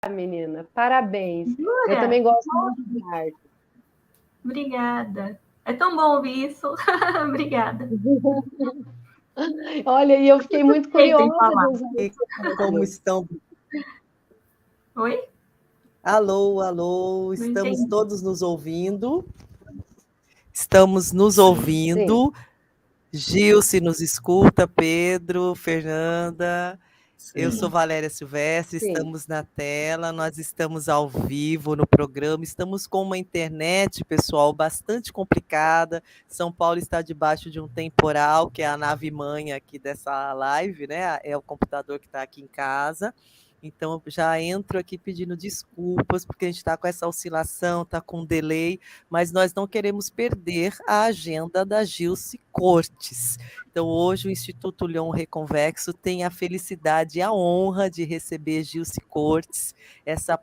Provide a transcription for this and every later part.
menina, parabéns. Eu Jura? também gosto muito de arte. Obrigada. É tão bom ouvir isso. Obrigada. Olha, e eu fiquei muito Suspeita em curiosa de falar. usar E esse como título. estão? Oi? Alô, alô, Não estamos entendi. todos nos ouvindo? Estamos nos Sim, ouvindo. Gilce nos escuta, Pedro, Fernanda. Eu sou Sim. Valéria Silvestre, sim. estamos na tela, nós estamos ao vivo no programa, estamos com uma internet, pessoal, bastante complicada. São Paulo está debaixo de um temporal, que é a nave-mãe aqui dessa live, né? É o computador que está aqui em casa. Então, já entro aqui pedindo desculpas, porque a gente está com essa oscilação, está com delay, mas nós não queremos perder a agenda da Gilce Cortes. Então, hoje o Instituto Lyon Reconvexo tem a felicidade e a honra de receber Gilce Cortes, essa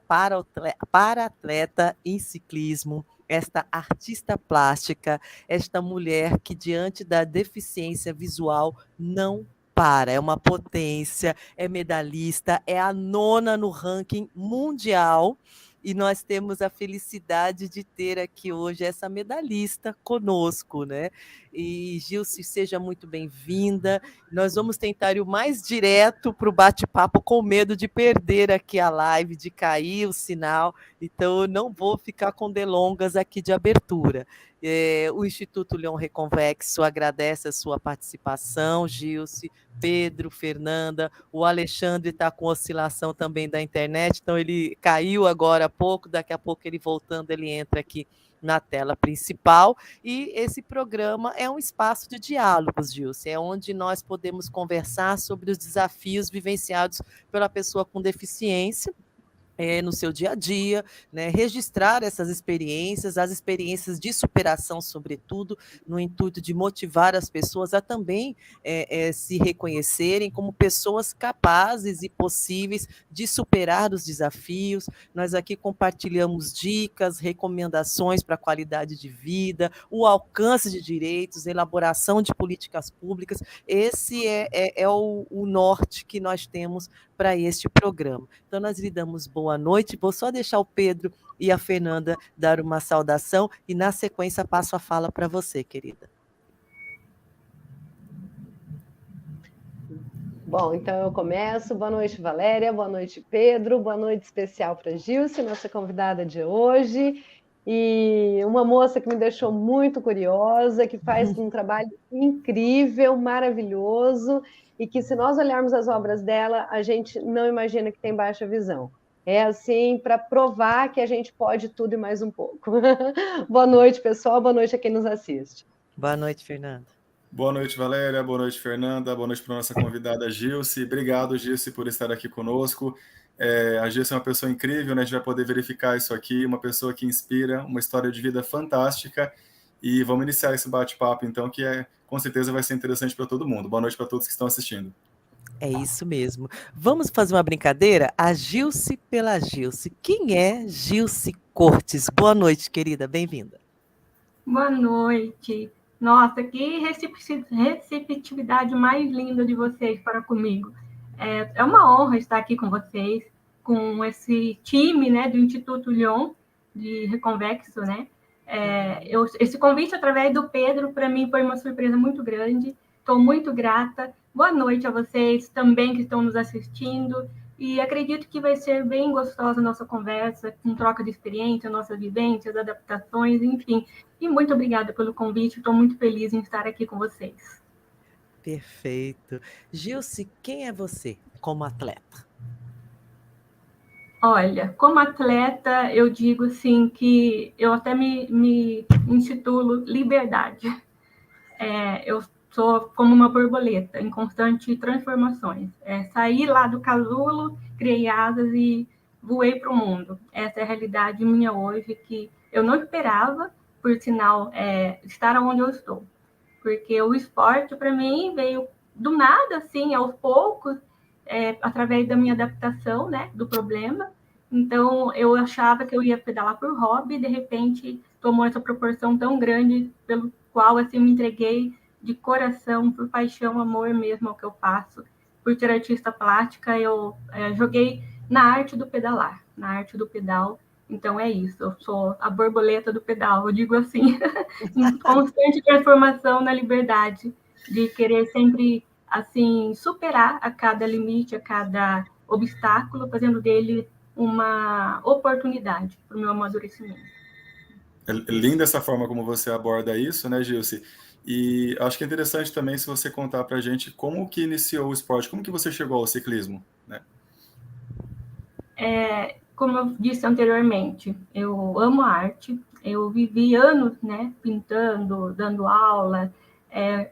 para-atleta em ciclismo, esta artista plástica, esta mulher que, diante da deficiência visual, não para, é uma potência, é medalhista, é a nona no ranking mundial, e nós temos a felicidade de ter aqui hoje essa medalhista conosco, né? E Gilce, seja muito bem-vinda. Nós vamos tentar ir o mais direto para o bate-papo, com medo de perder aqui a live, de cair o sinal. Então, eu não vou ficar com delongas aqui de abertura. O Instituto Leão Reconvexo agradece a sua participação, Gilce, Pedro, Fernanda. O Alexandre está com oscilação também da internet, então ele caiu agora há pouco, daqui a pouco ele voltando, ele entra aqui na tela principal. E esse programa é um espaço de diálogos, Gilce, é onde nós podemos conversar sobre os desafios vivenciados pela pessoa com deficiência, no seu dia a dia, né, registrar essas experiências, as experiências de superação, sobretudo, no intuito de motivar as pessoas a também se reconhecerem como pessoas capazes e possíveis de superar os desafios. Nós aqui compartilhamos dicas, recomendações para a qualidade de vida, o alcance de direitos, elaboração de políticas públicas. Esse é o norte que nós temos para este programa. Então, nós lhe damos boa noite. Vou só deixar o Pedro e a Fernanda dar uma saudação e, na sequência, passo a fala para você, querida. Bom, então eu começo. Boa noite, Valéria. Boa noite, Pedro. Boa noite especial para a Gilce, nossa convidada de hoje. E uma moça que me deixou muito curiosa, que faz um trabalho incrível, maravilhoso, e que, se nós olharmos as obras dela, a gente não imagina que tem baixa visão. É assim, para provar que a gente pode tudo e mais um pouco. Boa noite, pessoal. Boa noite a quem nos assiste. Boa noite, Fernanda. Boa noite, Valéria. Boa noite, Fernanda. Boa noite para a nossa convidada Gilce. Obrigado, Gilce, por estar aqui conosco. A Gilce é uma pessoa incrível, né? A gente vai poder verificar isso aqui, uma pessoa que inspira, uma história de vida fantástica. E vamos iniciar esse bate-papo, então, que com certeza vai ser interessante para todo mundo. Boa noite para todos que estão assistindo. É isso mesmo. Vamos fazer uma brincadeira? A Gilce pela Gilce. Quem é Gilce Cortes? Boa noite, querida. Bem-vinda. Boa noite. Nossa, que receptividade mais linda de vocês para comigo. É uma honra estar aqui com vocês, com esse time, né, do Instituto Lyon de Reconvexo, né? Esse convite através do Pedro, para mim, foi uma surpresa muito grande. Estou muito grata. Boa noite a vocês também que estão nos assistindo. E acredito que vai ser bem gostosa a nossa conversa, com troca de experiência, nossas vivências, adaptações, enfim. E muito obrigada pelo convite. Estou muito feliz em estar aqui com vocês. Perfeito. Gilce, quem é você como atleta? Olha, como atleta, eu digo assim que eu até me intitulo liberdade. Eu sou como uma borboleta em constante transformações. Saí lá do casulo, criei asas e voei para o mundo. Essa é a realidade minha hoje, que eu não esperava, por sinal, estar onde eu estou. Porque o esporte, para mim, veio do nada, assim, aos poucos, através da minha adaptação, né, do problema. Então, eu achava que eu ia pedalar por hobby, e, de repente, tomou essa proporção tão grande, pelo qual, assim, me entreguei de coração, por paixão, amor mesmo ao que eu faço. Por ser artista plástica, eu joguei na arte do pedalar, na arte do pedal. Então é isso, eu sou a borboleta do pedal, eu digo assim, em constante transformação na liberdade, de querer sempre assim superar a cada limite, a cada obstáculo, fazendo dele uma oportunidade para o meu amadurecimento. É linda essa forma como você aborda isso, né, Gilce? E acho que é interessante também se você contar para a gente como que iniciou o esporte, como que você chegou ao ciclismo, né? Como eu disse anteriormente, eu amo arte, eu vivi anos, né, pintando, dando aula,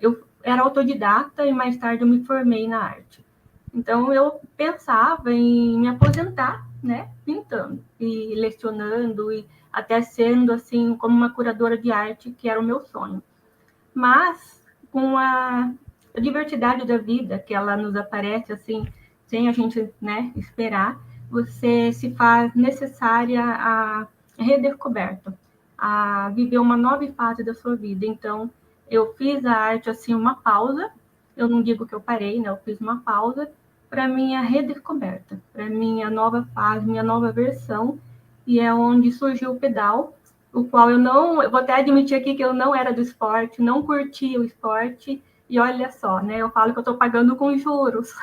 eu era autodidata e mais tarde eu me formei na arte. Então eu pensava em me aposentar, né, pintando e lecionando e até sendo assim como uma curadora de arte, que era o meu sonho. Mas com a diversidade da vida, que ela nos aparece assim, sem a gente, né, esperar, você se faz necessária a redescoberta, a viver uma nova fase da sua vida. Então, eu fiz a arte assim uma pausa. Eu não digo que eu parei, né? Eu fiz uma pausa para minha redescoberta, para minha nova fase, minha nova versão, e é onde surgiu o pedal, o qual eu vou até admitir aqui que eu não era do esporte, não curtia o esporte, e olha só, né, eu falo que eu estou pagando com juros.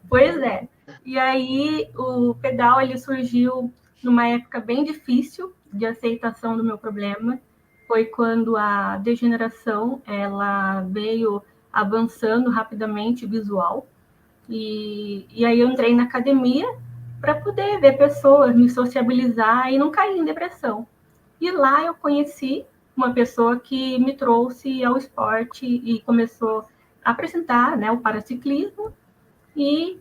Pois é. E aí o pedal, ele surgiu numa época bem difícil de aceitação do meu problema, foi quando a degeneração, ela veio avançando rapidamente visual, e aí eu entrei na academia para poder ver pessoas, me sociabilizar e não cair em depressão. E lá eu conheci uma pessoa que me trouxe ao esporte e começou a apresentar, né, o paraciclismo, e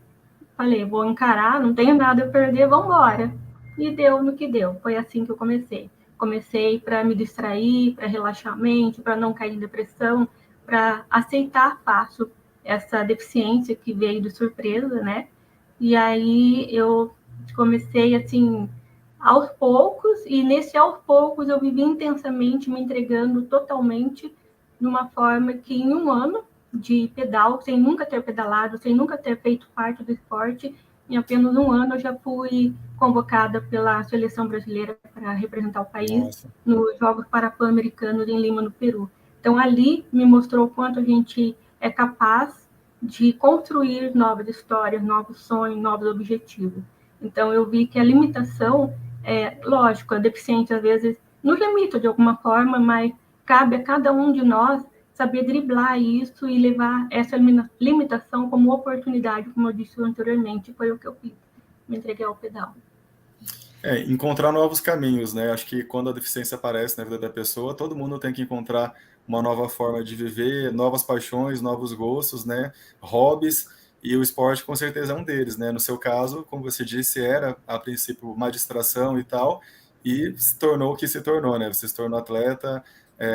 falei, vou encarar, não tenho nada a perder, vamos embora. E deu no que deu, foi assim que eu comecei. Comecei para me distrair, para relaxar a mente, para não cair em depressão, para aceitar fácil essa deficiência que veio de surpresa, né? E aí eu comecei assim aos poucos, e nesse aos poucos eu vivi intensamente, me entregando totalmente, numa forma que em um ano de pedal, sem nunca ter pedalado, sem nunca ter feito parte do esporte, em apenas um ano eu já fui convocada pela seleção brasileira para representar o país nos Jogos Pan-Americanos em Lima, no Peru. Então ali me mostrou o quanto a gente é capaz de construir novas histórias, novos sonhos, novos objetivos. Então eu vi que a limitação, lógico, a deficiência às vezes nos limita de alguma forma, mas cabe a cada um de nós saber driblar isso e levar essa limitação como oportunidade, como eu disse anteriormente, foi o que eu fiz, me entreguei ao pedal. Encontrar novos caminhos, né? Acho que quando a deficiência aparece na vida da pessoa, todo mundo tem que encontrar uma nova forma de viver, novas paixões, novos gostos, né? Hobbies, e o esporte com certeza é um deles, né? No seu caso, como você disse, era a princípio uma distração e tal, e se tornou o que se tornou, né? Você se tornou atleta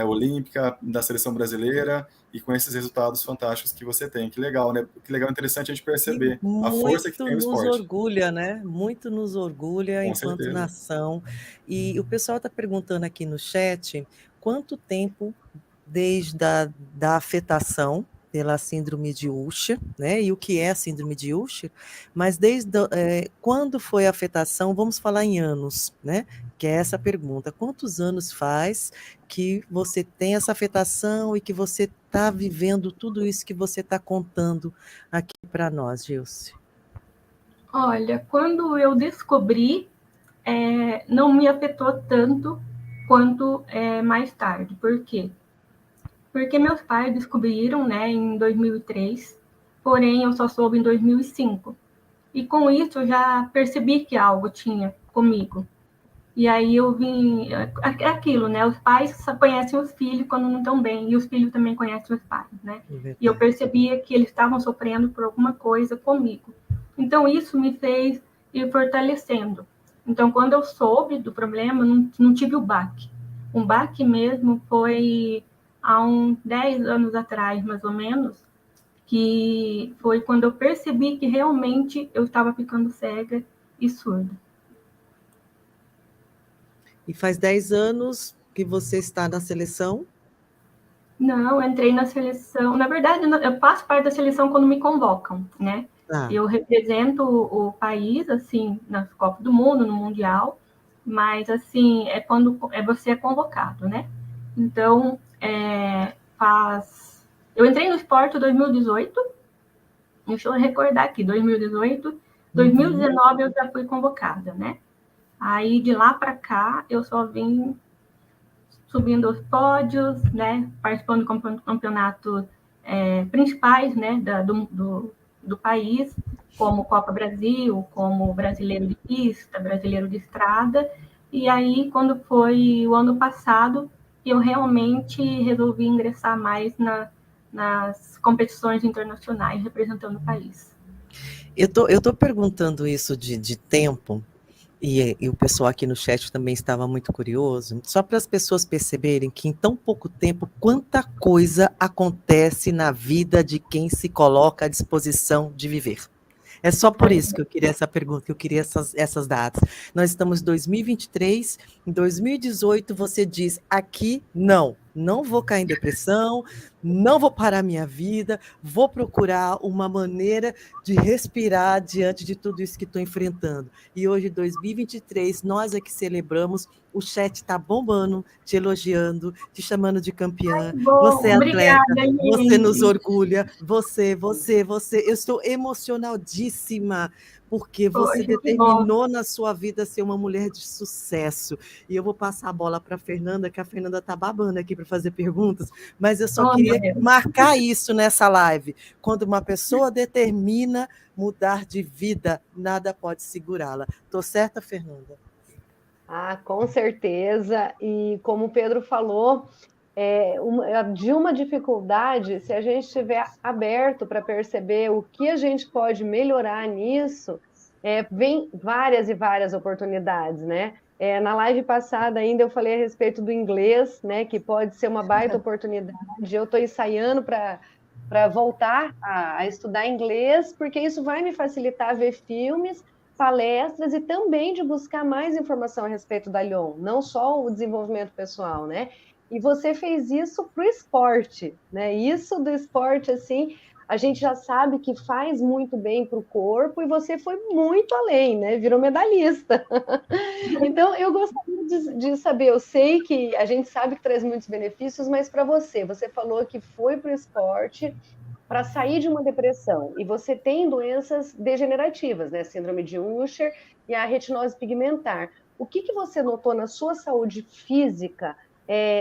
olímpica da seleção brasileira e com esses resultados fantásticos que você tem. Que legal, né? Que legal, interessante a gente perceber a força que tem o esporte. Muito nos orgulha, né? Muito nos orgulha com enquanto certeza. nação. E o pessoal está perguntando aqui no chat quanto tempo desde da afetação pela síndrome de Usher, né? E o que é a síndrome de Usher, mas desde quando foi a afetação, vamos falar em anos, né? Que é essa pergunta. Quantos anos faz que você tem essa afetação e que você está vivendo tudo isso que você está contando aqui para nós, Gilce? Olha, quando eu descobri, não me afetou tanto quanto mais tarde. Por quê? Porque meus pais descobriram, né, em 2003, porém eu só soube em 2005. E com isso eu já percebi que algo tinha comigo. E aí eu vim... É aquilo, né? Os pais só conhecem os filhos quando não estão bem, e os filhos também conhecem os pais, né? E eu percebia que eles estavam sofrendo por alguma coisa comigo. Então isso me fez ir fortalecendo. Então quando eu soube do problema, não tive o baque. Um baque mesmo foi há uns 10 anos atrás, mais ou menos, que foi quando eu percebi que realmente eu estava ficando cega e surda. E faz 10 anos que você está na seleção? Não, eu entrei na seleção. Na verdade, eu faço parte da seleção quando me convocam, né? Eu represento o país, assim, nas Copas do Mundo, no Mundial, mas, assim, é quando você é convocado, né? Então, eu entrei no esporte em 2018, deixa eu recordar aqui, 2018, 2019 eu já fui convocada, né? Aí, de lá para cá, eu só vim subindo os pódios, né? Participando de campeonatos principais, né? Do país, como Copa Brasil, como Brasileiro de Pista, Brasileiro de Estrada. E aí, quando foi o ano passado, eu realmente resolvi ingressar mais nas competições internacionais, representando o país. Eu tô perguntando isso de tempo, e o pessoal aqui no chat também estava muito curioso, só para as pessoas perceberem que em tão pouco tempo, quanta coisa acontece na vida de quem se coloca à disposição de viver. É só por isso que eu queria essa pergunta, que eu queria essas datas. Nós estamos em 2023, em 2018 você diz, aqui não vou cair em depressão, não vou parar minha vida, vou procurar uma maneira de respirar diante de tudo isso que estou enfrentando. E hoje, 2023, nós aqui celebramos, o chat está bombando, te elogiando, te chamando de campeã, você é atleta, obrigada, você nos gente. orgulha, você, eu estou emocionadíssima, porque você determinou na sua vida ser uma mulher de sucesso. E eu vou passar a bola para a Fernanda, que a Fernanda está babando aqui para fazer perguntas, mas eu só queria marcar isso nessa live. Quando uma pessoa determina mudar de vida, nada pode segurá-la. Estou certa, Fernanda? Com certeza. E como o Pedro falou, de uma dificuldade, se a gente estiver aberto para perceber o que a gente pode melhorar nisso, vem várias e várias oportunidades, né? Na live passada ainda eu falei a respeito do inglês, né? Que pode ser uma baita oportunidade. Eu estou ensaiando para voltar a estudar inglês, porque isso vai me facilitar ver filmes, palestras e também de buscar mais informação a respeito da Lyon, não só o desenvolvimento pessoal, né? E você fez isso para o esporte, né? Isso do esporte, assim, a gente já sabe que faz muito bem para o corpo e você foi muito além, né? Virou medalhista. Então, eu gostaria de saber, eu sei que a gente sabe que traz muitos benefícios, mas para você falou que foi para o esporte para sair de uma depressão, e você tem doenças degenerativas, né? Síndrome de Usher e a retinose pigmentar. O que você notou na sua saúde física,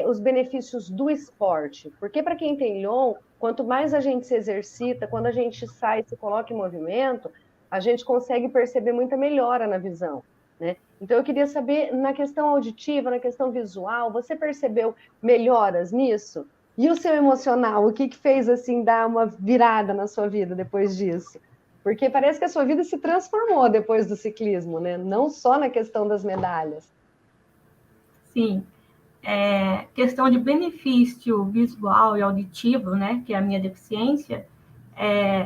os benefícios do esporte? Porque para quem tem Lyon, quanto mais a gente se exercita, quando a gente sai, se coloca em movimento, a gente consegue perceber muita melhora na visão, né? Então eu queria saber, na questão auditiva, na questão visual, você percebeu melhoras nisso? E o seu emocional, o que fez assim dar uma virada na sua vida depois disso? Porque parece que a sua vida se transformou depois do ciclismo, né? Não só na questão das medalhas. Sim. Questão de benefício visual e auditivo, né? Que é a minha deficiência,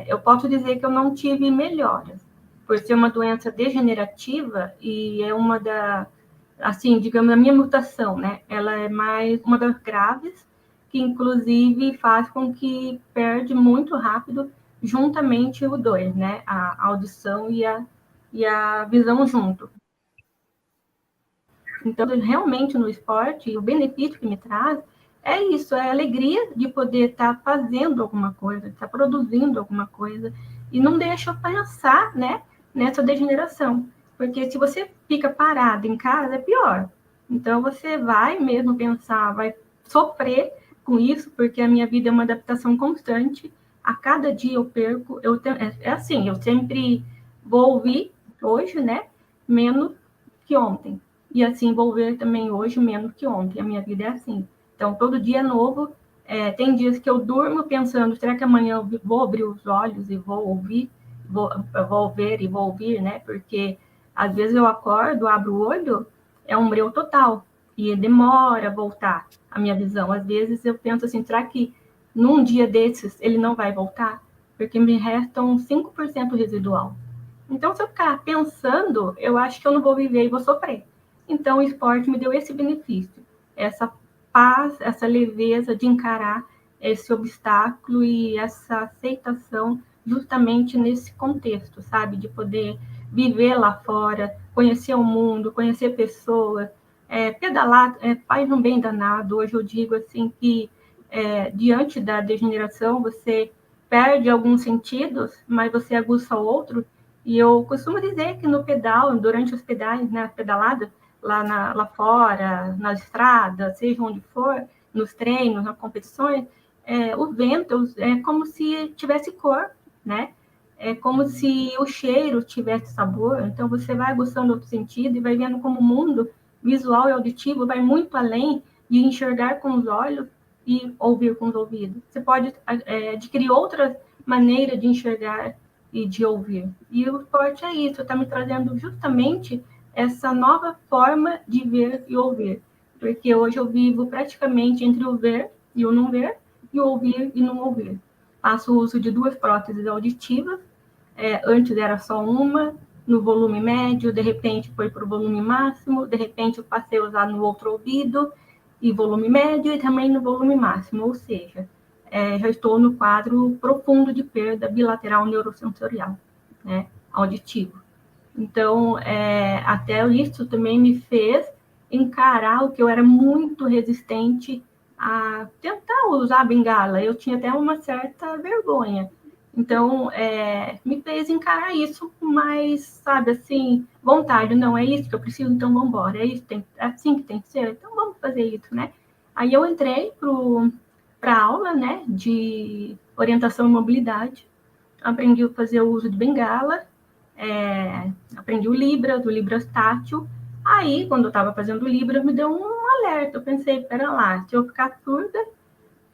eu posso dizer que eu não tive melhoras, por ser uma doença degenerativa e é uma assim, digamos, a minha mutação, né? Ela é mais uma das graves, que inclusive faz com que perde muito rápido juntamente os dois, né? A audição e a visão junto. Então, realmente no esporte, o benefício que me traz é isso, é a alegria de poder estar fazendo alguma coisa, estar produzindo alguma coisa, e não deixa eu pensar, né, nessa degeneração. Porque se você fica parado em casa, é pior. Então, você vai mesmo pensar, vai sofrer com isso, porque a minha vida é uma adaptação constante. A cada dia eu perco, assim, eu sempre vou ouvir hoje, né, menos que ontem. E assim, vou ver também hoje menos que ontem. A minha vida é assim. Então, todo dia é novo. Tem dias que eu durmo pensando, será que amanhã eu vou abrir os olhos e vou ouvir? Vou ver e vou ouvir, né? Porque às vezes eu acordo, abro o olho, é um breu total. E demora a voltar a minha visão. Às vezes eu penso assim, será que num dia desses ele não vai voltar? Porque me restam 5% residual. Então, se eu ficar pensando, eu acho que eu não vou viver e vou sofrer. Então, o esporte me deu esse benefício, essa paz, essa leveza de encarar esse obstáculo e essa aceitação justamente nesse contexto, sabe? De poder viver lá fora, conhecer o mundo, conhecer pessoas, pedalar faz um bem danado. Hoje eu digo assim que diante da degeneração você perde alguns sentidos, mas você aguça outro. E eu costumo dizer que no pedal, durante os pedais, né, as pedaladas, lá fora, nas estradas, seja onde for, nos treinos, nas competições, o vento é como se tivesse cor, né? É como se o cheiro tivesse sabor. Então você vai aguçando outro sentido e vai vendo como o mundo visual e auditivo vai muito além de enxergar com os olhos e ouvir com os ouvidos. Você pode adquirir outras maneiras de enxergar e de ouvir. E o esporte é isso, está me trazendo justamente essa nova forma de ver e ouvir. Porque hoje eu vivo praticamente entre o ver e o não ver, e o ouvir e não ouvir. Faço uso de 2 próteses auditivas, antes era só uma, no volume médio, de repente foi para o volume máximo, de repente eu passei a usar no outro ouvido, e volume médio, e também no volume máximo, ou seja, já estou no quadro profundo de perda bilateral neurosensorial, né, auditivo. Então, até isso também me fez encarar o que eu era muito resistente a tentar usar a bengala. Eu tinha até uma certa vergonha. Então, me fez encarar isso com mais, sabe, assim, vontade. Não, é isso que eu preciso, então vamos embora. É assim que tem que ser, então vamos fazer isso, né? Aí eu entrei para a aula, né, de orientação e mobilidade. Aprendi a fazer o uso de bengala, aprendi o Libras Tátil. Aí, quando eu estava fazendo o Libras, me deu um alerta. Eu pensei, pera lá, se eu ficar surda,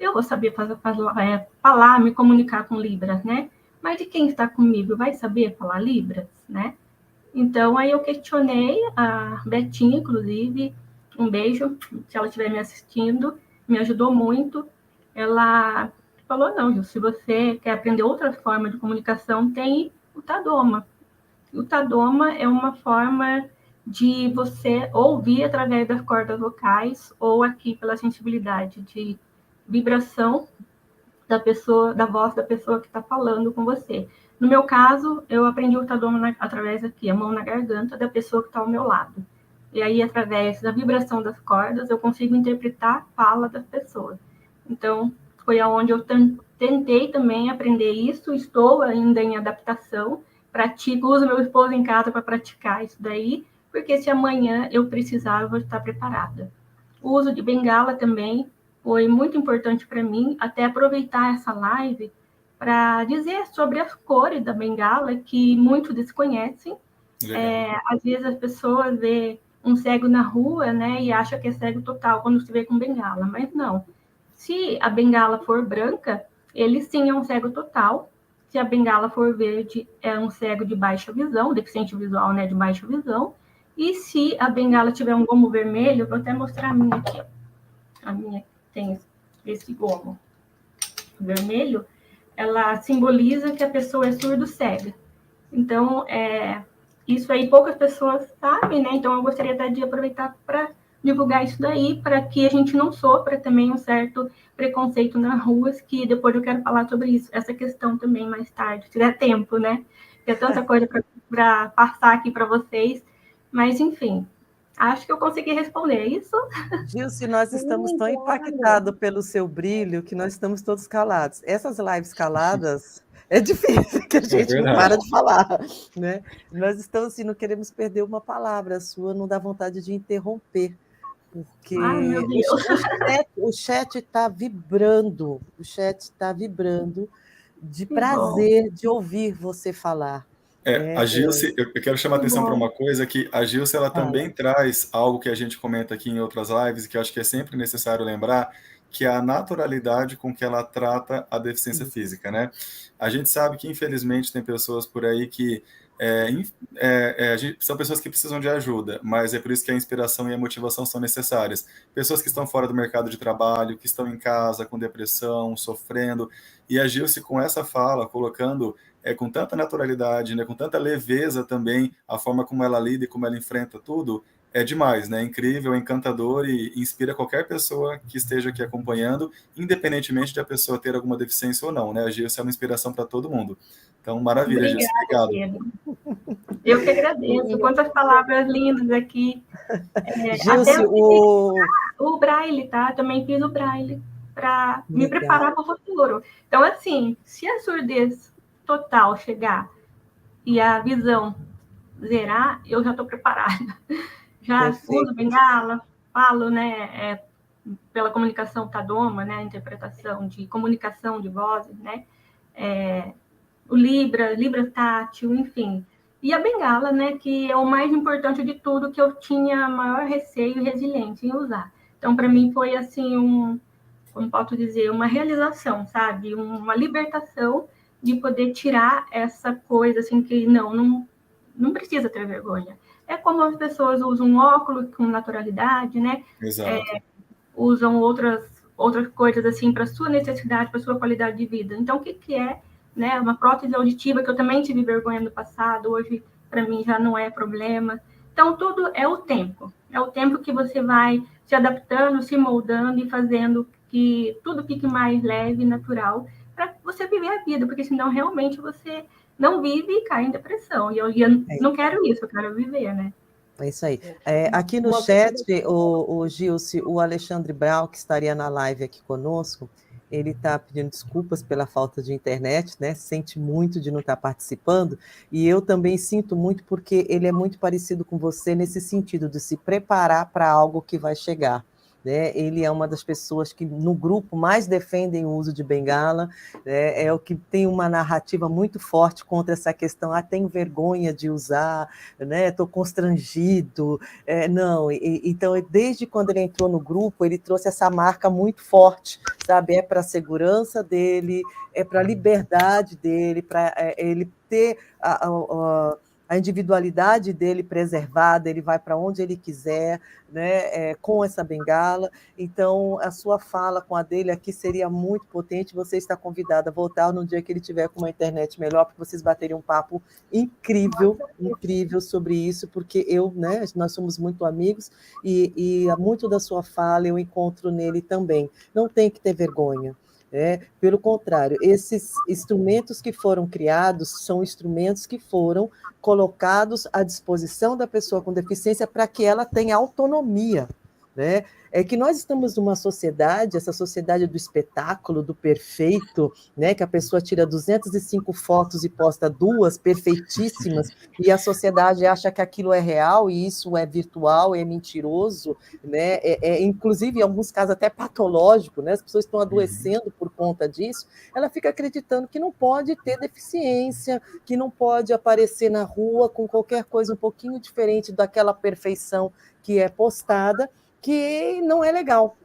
eu vou saber falar, me comunicar com Libras, né? Mas de quem está comigo vai saber falar Libras, né? Então, aí eu questionei a Betinha, inclusive, um beijo, se ela estiver me assistindo, me ajudou muito. Ela falou, não, Gil, se você quer aprender outra forma de comunicação, tem o Tadoma. O Tadoma é uma forma de você ouvir através das cordas vocais ou aqui pela sensibilidade de vibração da pessoa, da voz da pessoa que está falando com você. No meu caso, eu aprendi o Tadoma através aqui, a mão na garganta da pessoa que está ao meu lado. E aí, através da vibração das cordas, eu consigo interpretar a fala das pessoas. Então, foi aonde eu tentei também aprender isso, estou ainda em adaptação, pratico, uso meu esposo em casa para praticar isso daí, porque se amanhã eu precisar, eu vou estar preparada. O uso de bengala também foi muito importante para mim, até aproveitar essa live para dizer sobre as cores da bengala, que muitos desconhecem. Às vezes as pessoas vê um cego na rua, né, e acha que é cego total quando se vê com bengala, mas não. Se a bengala for branca, ele sim é um cego total. Se a bengala for verde, é um cego de baixa visão, deficiente visual, né, de baixa visão. E se a bengala tiver um gomo vermelho, vou até mostrar a minha aqui, ó. A minha tem esse gomo vermelho, ela simboliza que a pessoa é surdo-cega. Então, isso aí poucas pessoas sabem, né? Então, eu gostaria até de aproveitar para divulgar isso daí, para que a gente não sofra também um certo preconceito nas ruas, que depois eu quero falar sobre isso, essa questão também mais tarde, se tiver tempo, né? Tem tanta coisa para passar aqui para vocês, mas, enfim, acho que eu consegui responder isso. Gilce, nós estamos tão impactados pelo seu brilho que nós estamos todos calados. Essas lives caladas é difícil que a gente não para de falar, né? Nós estamos assim, não queremos perder uma palavra sua, não dá vontade de interromper, porque o chat está vibrando, de prazer de ouvir você falar. A Gilce, eu quero chamar a atenção para uma coisa, que a Gilce ela também traz algo que a gente comenta aqui em outras lives, que eu acho que é sempre necessário lembrar, que é a naturalidade com que ela trata a deficiência física, né? A gente sabe que, infelizmente, tem pessoas por aí que são pessoas que precisam de ajuda, mas é por isso que a inspiração e a motivação são necessárias. Pessoas que estão fora do mercado de trabalho, que estão em casa com depressão, sofrendo, e a Gilce, com essa fala, colocando com tanta naturalidade, né, com tanta leveza também, a forma como ela lida e como ela enfrenta tudo, é demais, né? É incrível, é encantador e inspira qualquer pessoa que esteja aqui acompanhando, independentemente de a pessoa ter alguma deficiência ou não, né? A Gilce é uma inspiração para todo mundo. Então, maravilha, Gilce, Obrigada, obrigado. Pedro. Eu que agradeço. Quantas palavras lindas aqui. Gilce, Até o Braille, tá? Também fiz o Braille para me preparar para o futuro. Então, assim, se a surdez total chegar e a visão zerar, eu já estou preparada. Já uso bengala, falo, né, pela comunicação Tadoma, né, interpretação de comunicação de vozes, né, o Libra tátil, enfim. E a bengala, né, que é o mais importante de tudo, que eu tinha maior receio e resiliência em usar. Então, para mim, foi, assim, como posso dizer, uma realização, sabe? Uma libertação de poder tirar essa coisa, assim, que não precisa ter vergonha. É como as pessoas usam óculos com naturalidade, né? Exato. Usam outras coisas, assim, para sua necessidade, para sua qualidade de vida. Então, o que é, né? Uma prótese auditiva, que eu também tive vergonha no passado, hoje, para mim, já não é problema. Então, tudo é o tempo. É o tempo que você vai se adaptando, se moldando e fazendo que tudo fique mais leve e natural para você viver a vida, porque senão realmente você não vive e cai em depressão. E eu não quero isso, eu quero viver, né? É isso aí. Aqui no chat, o Gilce, o Alexandre Brau, que estaria na live aqui conosco, ele está pedindo desculpas pela falta de internet, né? Sente muito de não estar participando, e eu também sinto muito porque ele é muito parecido com você nesse sentido de se preparar para algo que vai chegar. Né? Ele é uma das pessoas que no grupo mais defendem o uso de bengala, né? É o que tem uma narrativa muito forte contra essa questão, tenho vergonha de usar, né? Estou constrangido, não, então desde quando ele entrou no grupo, ele trouxe essa marca muito forte, sabe? É para a segurança dele, é para a liberdade dele, para ele ter a individualidade dele preservada, ele vai para onde ele quiser, né, com essa bengala. Então, a sua fala com a dele aqui seria muito potente. Você está convidada a voltar no dia que ele tiver com uma internet melhor, porque vocês bateriam um papo incrível, incrível sobre isso, porque né, nós somos muito amigos e muito da sua fala eu encontro nele também. Não tem que ter vergonha. Pelo contrário, esses instrumentos que foram criados são instrumentos que foram colocados à disposição da pessoa com deficiência para que ela tenha autonomia, né? É que nós estamos numa sociedade, essa sociedade do espetáculo, do perfeito, né? Que a pessoa tira 205 fotos e posta 2 perfeitíssimas, e a sociedade acha que aquilo é real, e isso é virtual, é mentiroso, né? Inclusive, em alguns casos, até patológico, né? As pessoas estão adoecendo por conta disso, ela fica acreditando que não pode ter deficiência, que não pode aparecer na rua com qualquer coisa um pouquinho diferente daquela perfeição que é postada, que não é legal,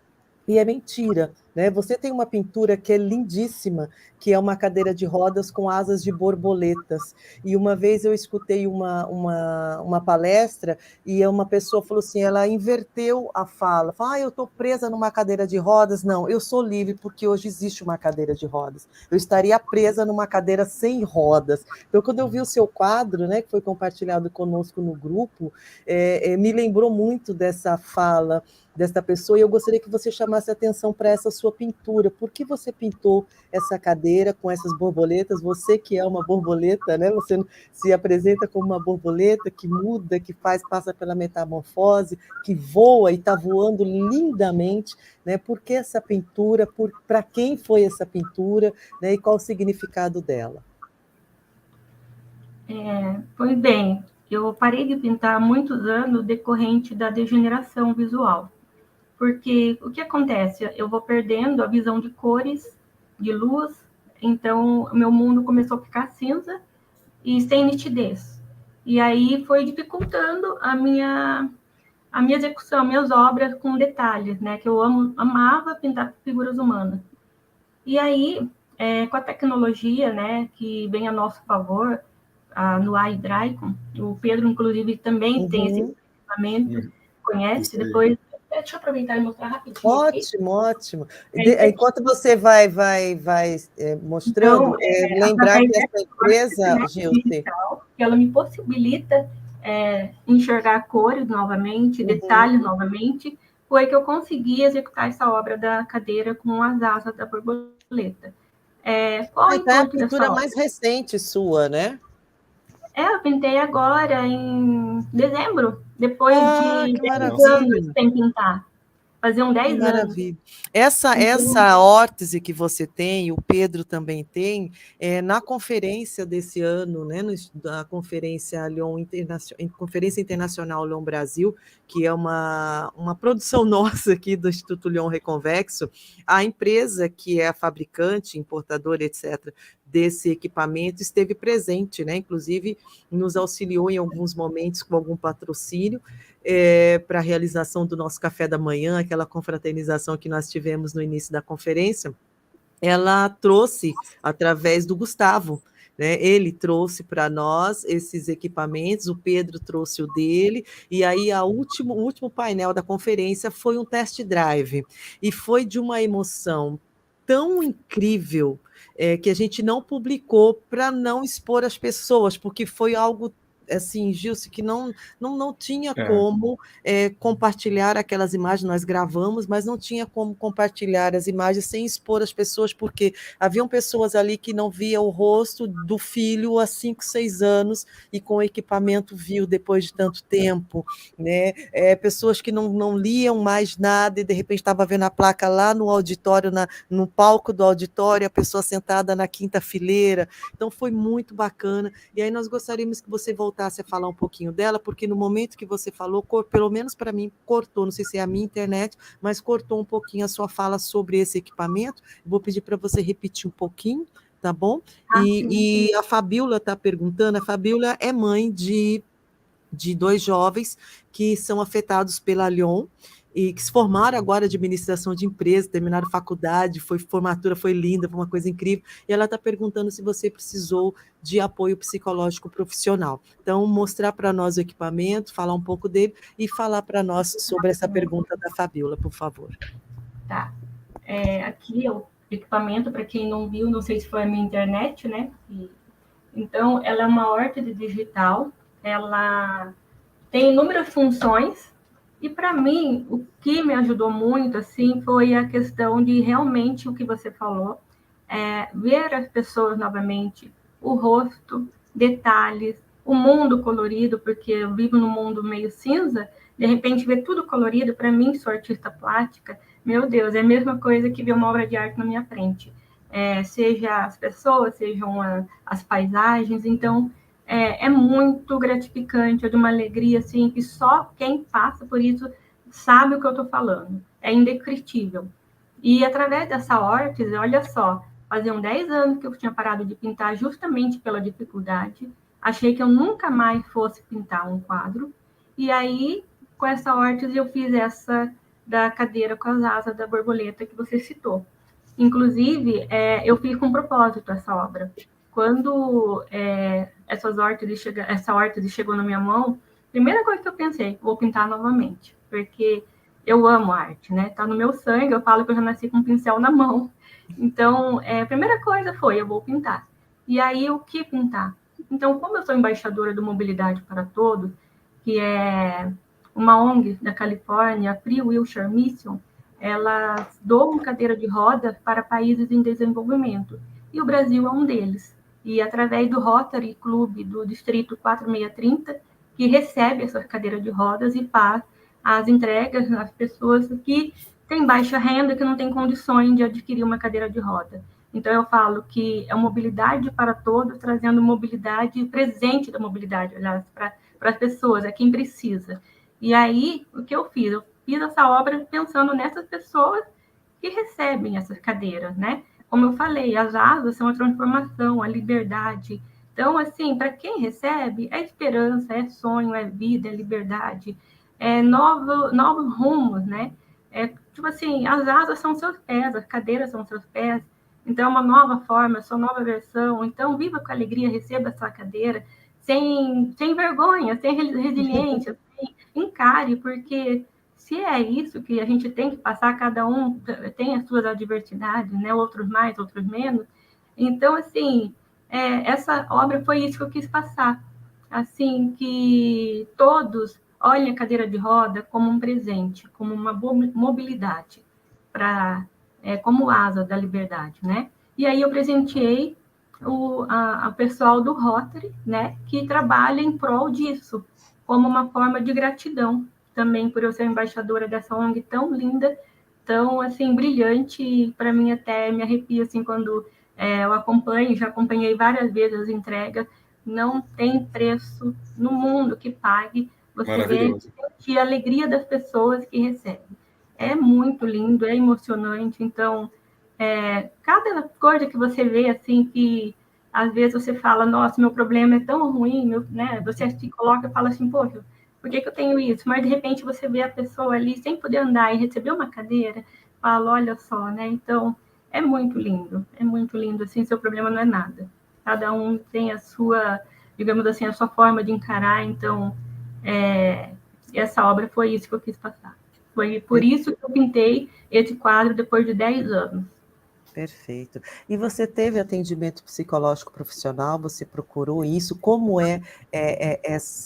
e é mentira. Né? Você tem uma pintura que é lindíssima, que é uma cadeira de rodas com asas de borboletas, e uma vez eu escutei uma palestra, e uma pessoa falou assim, ela inverteu a fala, eu estou presa numa cadeira de rodas. Não, eu sou livre porque hoje existe uma cadeira de rodas, eu estaria presa numa cadeira sem rodas. Então, quando eu vi o seu quadro, né, que foi compartilhado conosco no grupo, me lembrou muito dessa fala desta pessoa, e eu gostaria que você chamasse atenção para essa sua pintura. Por que você pintou essa cadeira com essas borboletas? Você que é uma borboleta, né? Você se apresenta como uma borboleta que muda, que passa pela metamorfose, que voa e está voando lindamente, né? Por que essa pintura? Para quem foi essa pintura, né? E qual o significado dela? Pois bem, eu parei de pintar há muitos anos decorrente da degeneração visual. Porque o que acontece? Eu vou perdendo a visão de cores, de luz, então o meu mundo começou a ficar cinza e sem nitidez. E aí foi dificultando a minha execução, minhas obras com detalhes, né? Que eu amava pintar figuras humanas. E aí, com a tecnologia, né, que vem a nosso favor, no iDrycon, o Pedro, inclusive, também tem esse equipamento, conhece, depois... Deixa eu aproveitar e mostrar rapidinho. Ótimo. Enquanto você vai mostrando, então, lembrar que essa empresa, Gilce, que ela me possibilita enxergar cores novamente, detalhes novamente, foi que eu consegui executar essa obra da cadeira com as asas da borboleta. Qual o Então é a intuito dessa pintura obra? mais recente sua, né? Eu pintei agora em dezembro, depois de Que 10 anos maravilha! sem pintar. Faziam Que 10 anos. maravilha. Essa Então, órtese que você tem, o Pedro também tem, na conferência desse ano, né, da Conferência Conferência Internacional Lyon Brasil, que é uma produção nossa aqui do Instituto Lyon Reconvexo, a empresa que é a fabricante, importadora, etc., desse equipamento esteve presente, né? Inclusive nos auxiliou em alguns momentos com algum patrocínio, para a realização do nosso café da manhã, aquela confraternização que nós tivemos no início da conferência. Ela trouxe através do Gustavo, né? Ele trouxe para nós esses equipamentos, o Pedro trouxe o dele, e aí o último painel da conferência foi um test drive, e foi de uma emoção tão incrível, que a gente não publicou para não expor as pessoas, porque foi algo assim, Gilce, que não tinha como compartilhar aquelas imagens, nós gravamos, mas não tinha como compartilhar as imagens sem expor as pessoas, porque haviam pessoas ali que não via o rosto do filho há 5, 6 anos e com o equipamento viu depois de tanto tempo, né? Pessoas que não liam mais nada e de repente estava vendo a placa lá no auditório, no palco do auditório, a pessoa sentada na quinta fileira. Então foi muito bacana, e aí nós gostaríamos que você voltasse a falar um pouquinho dela, porque no momento que você falou, pelo menos para mim, cortou, não sei se é a minha internet, mas cortou um pouquinho a sua fala sobre esse equipamento. Vou pedir para você repetir um pouquinho, tá bom? E a Fabíola está perguntando, a Fabíola é mãe de 2 jovens que são afetados pela Lyon, e que se formaram agora de administração de empresa, terminaram faculdade, formatura foi linda, foi uma coisa incrível, e ela está perguntando se você precisou de apoio psicológico profissional. Então, mostrar para nós o equipamento, falar um pouco dele, e falar para nós sobre essa pergunta da Fabíola, por favor. Tá. Aqui é o equipamento, para quem não viu, não sei se foi a minha internet, né? Então, ela é uma órtese digital, ela tem inúmeras funções, e para mim, o que me ajudou muito, assim, foi a questão de realmente o que você falou, ver as pessoas novamente, o rosto, detalhes, o mundo colorido, porque eu vivo num mundo meio cinza, de repente ver tudo colorido, para mim, sou artista plástica, meu Deus, é a mesma coisa que ver uma obra de arte na minha frente. Seja as pessoas, sejam as paisagens, então é muito gratificante, é de uma alegria assim, que só quem passa por isso sabe o que eu estou falando, é indescritível. E através dessa órtese, olha só, faziam 10 anos que eu tinha parado de pintar justamente pela dificuldade, achei que eu nunca mais fosse pintar um quadro, e aí com essa órtese eu fiz essa da cadeira com as asas da borboleta que você citou. Inclusive, eu fiz com propósito essa obra. Quando essa órtese chegou na minha mão, primeira coisa que eu pensei, vou pintar novamente, porque eu amo arte, né? Tá no meu sangue, eu falo que eu já nasci com um pincel na mão. Então, a primeira coisa foi, eu vou pintar. E aí, o que pintar? Então, como eu sou embaixadora do Mobilidade para Todos, que é uma ONG da Califórnia, a Free Wheelchair Mission, elas doam cadeira de roda para países em desenvolvimento, e o Brasil é um deles. E através do Rotary Club do Distrito 4630, que recebe essa cadeira de rodas e faz as entregas às pessoas que têm baixa renda, que não têm condições de adquirir uma cadeira de roda. Então, eu falo que é mobilidade para todos, trazendo mobilidade, presente da mobilidade, aliás, para as pessoas, a quem precisa. E aí, o que eu fiz? Eu fiz essa obra pensando nessas pessoas que recebem essas cadeiras, né? Como eu falei, as asas são a transformação, a liberdade. Então, assim, para quem recebe, é esperança, é sonho, é vida, é liberdade, é novos rumos, né? Tipo assim, as asas são seus pés, as cadeiras são seus pés. Então, é uma nova forma, sua nova versão. Então, viva com alegria, receba essa cadeira, sem vergonha, sem resiliência, encare, porque se é isso que a gente tem que passar, cada um tem as suas adversidades, né? Outros mais, outros menos. Então, assim, essa obra foi isso que eu quis passar. assim, que todos olhem a cadeira de roda como um presente, como uma mobilidade, como asa da liberdade, né? E aí eu presenteei a pessoal do Rotary, né, que trabalha em prol disso, como uma forma de gratidão, também por eu ser embaixadora dessa ONG tão linda, tão, assim, brilhante, para mim até me arrepia, assim, quando eu acompanho, já acompanhei várias vezes as entregas, não tem preço no mundo que pague você ver a alegria das pessoas que recebem. É muito lindo, é emocionante, então, cada coisa que você vê, assim, que às vezes você fala, nossa, meu problema é tão ruim, né? Você se coloca e fala assim, poxa, por que eu tenho isso? Mas, de repente, você vê a pessoa ali sem poder andar e receber uma cadeira, fala, olha só, né? Então, é muito lindo, assim, seu problema não é nada. Cada um tem a sua, digamos assim, a sua forma de encarar, então, essa obra foi isso que eu quis passar. Foi por isso que eu pintei esse quadro depois de 10 anos. Perfeito. E você teve atendimento psicológico profissional? Você procurou isso? Como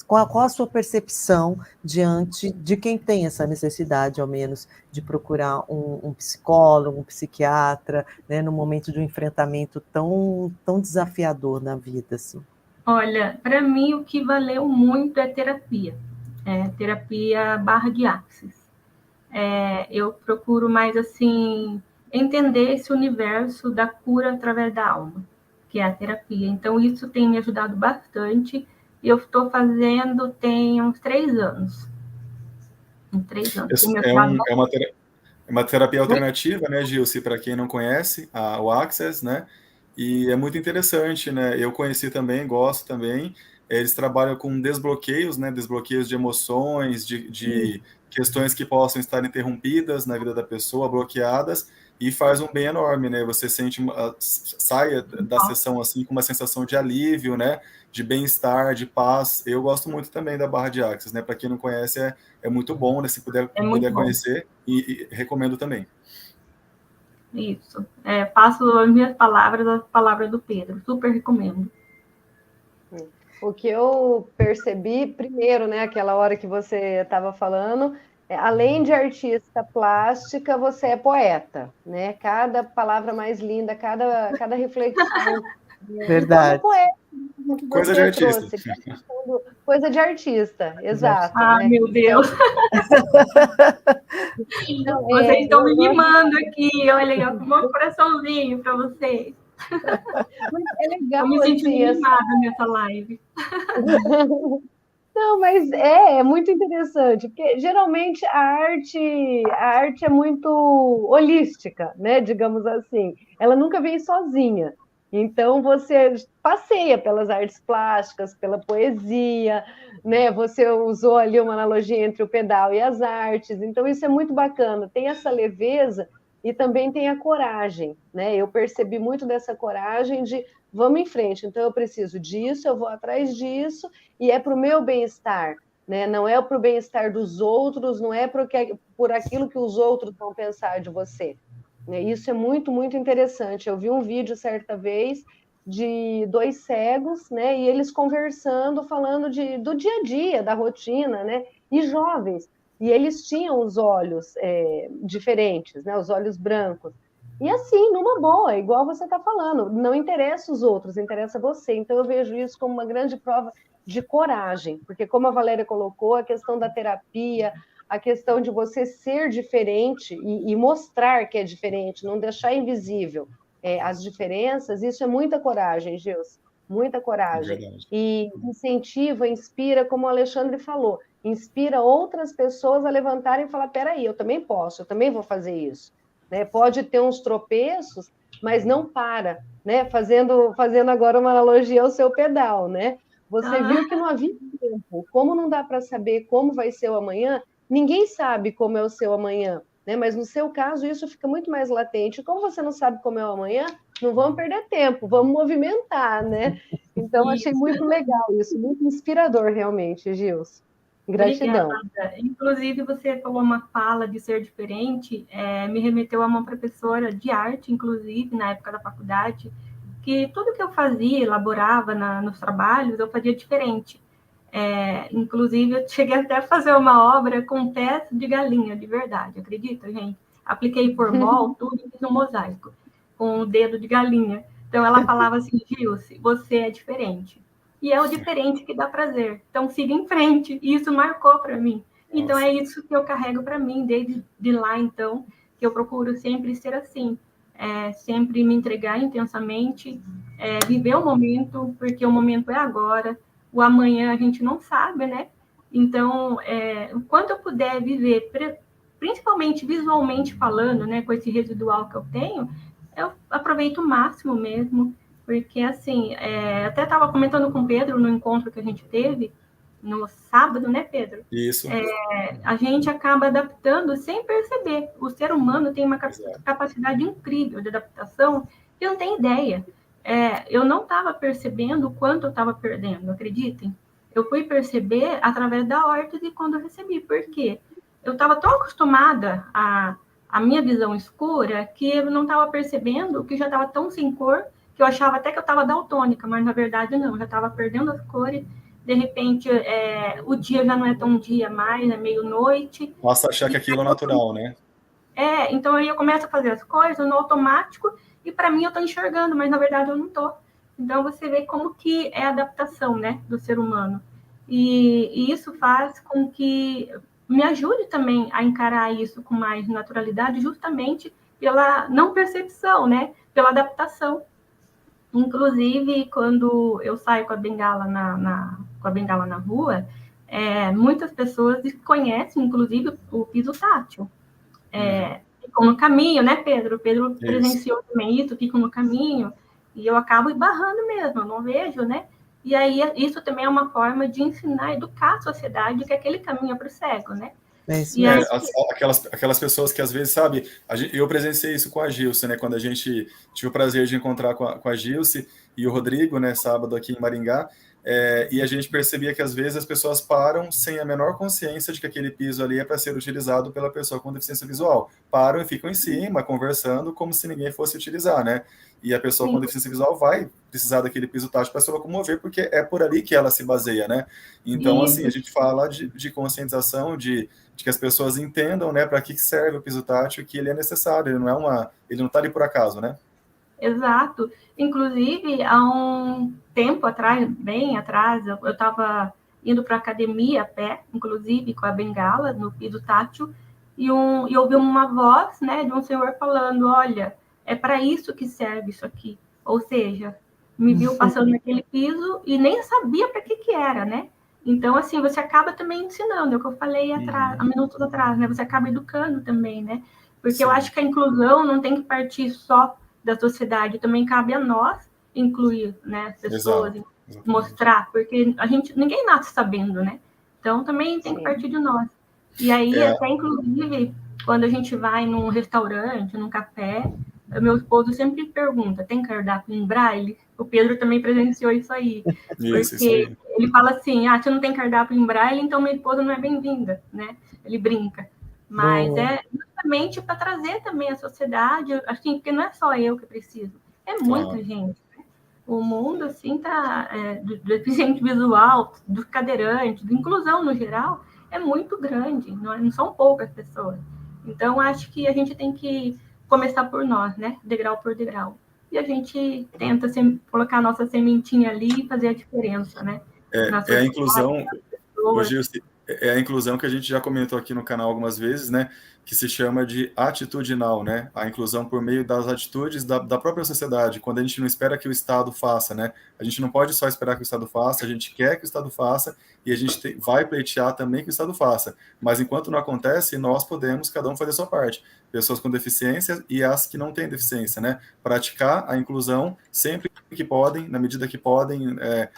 qual a sua percepção diante de quem tem essa necessidade, ao menos, de procurar um psicólogo, um psiquiatra, né, no momento de um enfrentamento tão desafiador na vida, assim? Olha, para mim o que valeu muito é terapia barra de Axis. Eu procuro mais, assim, entender esse universo da cura através da alma, que é a terapia. Então, isso tem me ajudado bastante. E eu estou fazendo tem uns 3 anos. Em 3 anos. É uma terapia alternativa, né, Gilce, para quem não conhece, o Access, né? E é muito interessante, né? Eu conheci também, gosto também. Eles trabalham com desbloqueios, né? Desbloqueios de emoções, de questões que possam estar interrompidas na vida da pessoa, bloqueadas, e faz um bem enorme, né? Você sai da sessão assim com uma sensação de alívio, né? De bem-estar, de paz. Eu gosto muito também da barra de Axis, né? Para quem não conhece, é muito bom, né? Se puder conhecer, e recomendo também. Isso. Passo as minhas palavras, as palavras do Pedro. Super recomendo. O que eu percebi, primeiro, né, aquela hora que você estava falando, além de artista plástica, você é poeta, né? Cada palavra mais linda, cada reflexão. Verdade. Como poeta que Coisa de artista. trouxe, coisa de artista, exato. Ah, né? Meu Deus! Então, vocês estão me mimando aqui, olha, com um coraçãozinho para vocês. É legal. Eu me senti mimada nessa live. Não, mas é muito interessante, porque geralmente a arte é muito holística, né? Digamos assim. Ela nunca vem sozinha. Então você passeia pelas artes plásticas, pela poesia, né? Você usou ali uma analogia entre o pedal e as artes. Então isso é muito bacana. Tem essa leveza e também tem a coragem, né? Eu percebi muito dessa coragem de vamos em frente. Então eu preciso disso, eu vou atrás disso e é para o meu bem-estar, né? Não é para o bem-estar dos outros, não é por aquilo que os outros vão pensar de você. Isso é muito, muito interessante. Eu vi um vídeo certa vez de 2 cegos, né? E eles conversando, falando do dia a dia, da rotina, né? E jovens. E eles tinham os olhos diferentes, né? Os olhos brancos. E assim, numa boa, igual você está falando, não interessa os outros, interessa você. Então eu vejo isso como uma grande prova de coragem, porque como a Valéria colocou, a questão da terapia, a questão de você ser diferente e mostrar que é diferente, não deixar invisível as diferenças, isso é muita coragem, Gilson, muita coragem. E incentiva, inspira, como o Alexandre falou, inspira outras pessoas a levantarem e falar, peraí, eu também posso, eu também vou fazer isso. Né? Pode ter uns tropeços, mas não para, né? Fazendo agora uma analogia ao seu pedal, né? Você viu que não havia tempo. Como não dá para saber como vai ser o amanhã, ninguém sabe como é o seu amanhã, né? Mas no seu caso isso fica muito mais latente. Como você não sabe como é o amanhã, não vamos perder tempo, vamos movimentar, né? Então achei muito legal isso, muito inspirador realmente, Gilson. Gratidão. Obrigada. Inclusive, você falou uma fala de ser diferente, me remeteu a uma professora de arte, inclusive, na época da faculdade, que tudo que eu fazia, elaborava nos trabalhos, eu fazia diferente. Inclusive, eu cheguei até a fazer uma obra com pés de galinha, de verdade, acredita, gente? Apliquei formol, tudo, e fiz um mosaico com o dedo de galinha. Então, ela falava assim, Gilce, você é diferente. E é o diferente que dá prazer. Então, siga em frente. E isso marcou para mim. Então, é isso que eu carrego para mim, desde de lá, então, que eu procuro sempre ser assim. Sempre me entregar intensamente, viver o momento, porque o momento é agora. O amanhã a gente não sabe, né? Então, o quanto eu puder viver, principalmente visualmente falando, né, com esse residual que eu tenho, eu aproveito o máximo mesmo, porque, assim, até estava comentando com o Pedro no encontro que a gente teve, no sábado, né, Pedro? Isso. A gente acaba adaptando sem perceber. O ser humano tem uma capacidade incrível de adaptação que eu não tenho ideia. Eu não estava percebendo o quanto eu estava perdendo, acreditem. Eu fui perceber através da órtese quando eu recebi. Por quê? Eu estava tão acostumada à minha visão escura que eu não estava percebendo que já estava tão sem cor que eu achava até que eu estava daltônica, mas na verdade não, eu já estava perdendo as cores. De repente, o dia já não é tão dia mais, é meio-noite. Passa a achar que aquilo é natural, né? Então aí eu começo a fazer as coisas no automático e para mim eu estou enxergando, mas na verdade eu não estou. Então você vê como que é a adaptação, né, do ser humano. E isso faz com que me ajude também a encarar isso com mais naturalidade, justamente pela não percepção, né, pela adaptação. Inclusive, quando eu saio com a bengala na rua, muitas pessoas desconhecem, inclusive, o piso tátil. Ficam no caminho, né, Pedro? O Pedro presenciou também isso, ficam no caminho, e eu acabo esbarrando mesmo, eu não vejo, né? E aí, isso também é uma forma de ensinar, educar a sociedade que aquele caminho é para o cego, né? Aquelas pessoas que às vezes, sabe, eu presenciei isso com a Gilce, né, quando a gente tive o prazer de encontrar com a Gilce e o Rodrigo, né, sábado aqui em Maringá, e a gente percebia que às vezes as pessoas param sem a menor consciência de que aquele piso ali é para ser utilizado pela pessoa com deficiência visual. Param e ficam em cima, conversando, como se ninguém fosse utilizar, né? E a pessoa com deficiência visual vai precisar daquele piso tátil para se locomover, porque é por ali que ela se baseia, né? Então, assim, a gente fala de conscientização, de que as pessoas entendam, né, para que serve o piso tátil, que ele é necessário, ele não está ali por acaso, né? Exato. Inclusive, há um tempo atrás, bem atrás, eu estava indo para a academia a pé, inclusive com a bengala no piso tátil, e ouvi uma voz, né, de um senhor falando, olha, é para isso que serve isso aqui. Ou seja, me viu passando naquele piso e nem sabia para que era, né? Então, assim, você acaba também ensinando, é o que eu falei há minutos atrás, né? Você acaba educando também, né? Porque eu acho que a inclusão não tem que partir só da sociedade, também cabe a nós incluir, né, as pessoas, mostrar, porque ninguém nasce sabendo, né? Então, também tem que partir de nós. E aí, até inclusive, quando a gente vai num restaurante, num café, meu esposo sempre pergunta, tem cardápio em braille? O Pedro também presenciou isso aí. Porque ele fala assim, se não tem cardápio em braille, então minha esposa não é bem-vinda, né? Ele brinca. Mas é justamente para trazer também a sociedade, assim, porque não é só eu que preciso, é muita gente. Né? O mundo, assim, do deficiente visual, do cadeirante, de inclusão no geral, é muito grande, não são poucas pessoas. Então, acho que a gente tem que começar por nós, né? Degrau por degrau. E a gente tenta colocar a nossa sementinha ali e fazer a diferença, né? A inclusão, Gilce, é a inclusão que a gente já comentou aqui no canal algumas vezes, né? Que se chama de atitudinal, né? A inclusão por meio das atitudes da própria sociedade, quando a gente não espera que o Estado faça, né? A gente não pode só esperar que o Estado faça, a gente quer que o Estado faça e a gente vai pleitear também que o Estado faça. Mas enquanto não acontece, nós podemos, cada um, fazer a sua parte. Pessoas com deficiência e as que não têm deficiência, né? Praticar a inclusão sempre que podem, na medida que podem,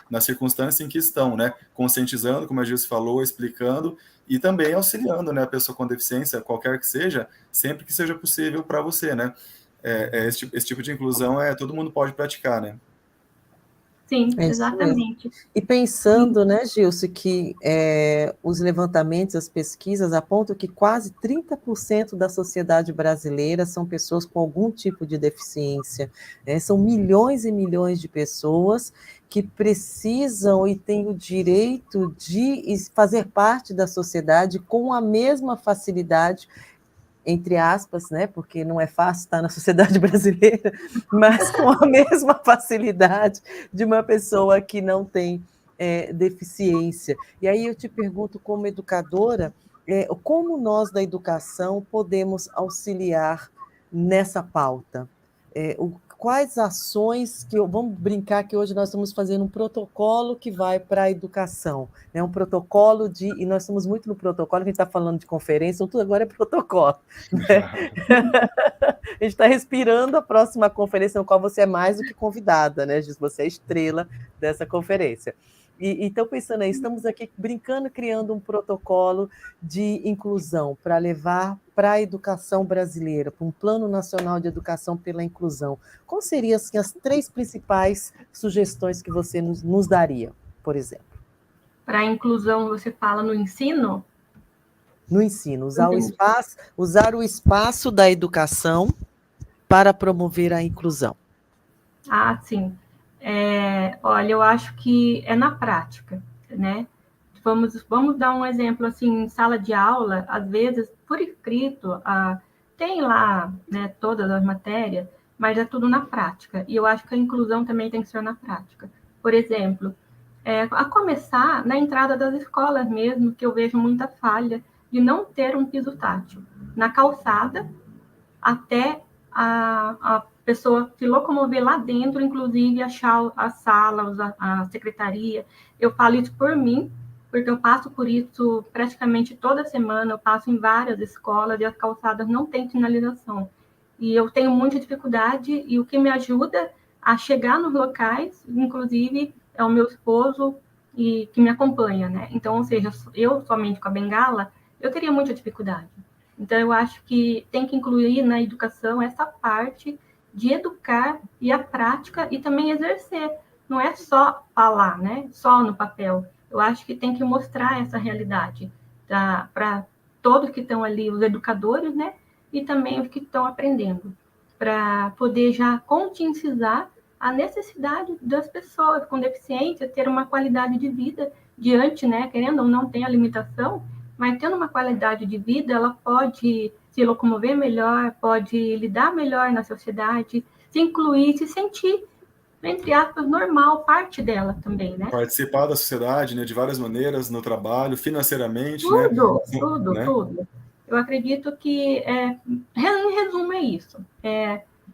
na circunstância em que estão, né? Conscientizando, como a Gilce falou, explicando e também auxiliando, né, a pessoa com deficiência, qualquer que seja, sempre que seja possível para você, né? Esse tipo de inclusão todo mundo pode praticar, né? Sim, É isso mesmo. exatamente. E pensando, né, Gilce, que os levantamentos, as pesquisas apontam que quase 30% da sociedade brasileira são pessoas com algum tipo de deficiência, né? São milhões e milhões de pessoas que precisam e têm o direito de fazer parte da sociedade com a mesma facilidade, entre aspas, né, porque não é fácil estar na sociedade brasileira, mas com a mesma facilidade de uma pessoa que não tem deficiência. E aí eu te pergunto, como educadora, como nós da educação podemos auxiliar nessa pauta? Quais ações vamos brincar que hoje nós estamos fazendo um protocolo que vai para a educação, né? Um protocolo e nós estamos muito no protocolo, a gente está falando de conferência, tudo agora é protocolo, né? A gente está respirando a próxima conferência, no qual você é mais do que convidada, né, Gis? Você é a estrela dessa conferência. Então, pensando aí, estamos aqui brincando, criando um protocolo de inclusão para levar para a educação brasileira, para um Plano Nacional de Educação pela Inclusão. Quais seriam assim, as 3 principais sugestões que você nos daria, por exemplo? Para a inclusão, você fala no ensino? No ensino, usar o espaço da educação para promover a inclusão. Ah, sim. Olha, eu acho que é na prática, né? Vamos dar um exemplo, assim, em sala de aula, às vezes, por escrito, tem lá, né, todas as matérias, mas é tudo na prática. E eu acho que a inclusão também tem que ser na prática. Por exemplo, a começar na entrada das escolas mesmo, que eu vejo muita falha de não ter um piso tátil. Na calçada, até a pessoa se locomover lá dentro, inclusive achar a sala, a secretaria. Eu falo isso por mim, porque eu passo por isso praticamente toda semana, eu passo em várias escolas e as calçadas não têm sinalização. E eu tenho muita dificuldade, e o que me ajuda a chegar nos locais, inclusive, é o meu esposo e que me acompanha, né? Então, ou seja, eu somente com a bengala, eu teria muita dificuldade. Então, eu acho que tem que incluir na educação essa parte de educar e a prática e também exercer. Não é só falar, né? Só no papel. Eu acho que tem que mostrar essa realidade para todos que estão ali, os educadores, né? E também os que estão aprendendo, para poder já conscientizar a necessidade das pessoas com deficiência ter uma qualidade de vida diante, né? Querendo ou não, tem a limitação, mas tendo uma qualidade de vida, ela pode se locomover melhor, pode lidar melhor na sociedade, se incluir, se sentir, entre aspas, normal, parte dela também, né? Participar da sociedade, né, de várias maneiras, no trabalho, financeiramente, Tudo. Eu acredito que, em resumo, é isso.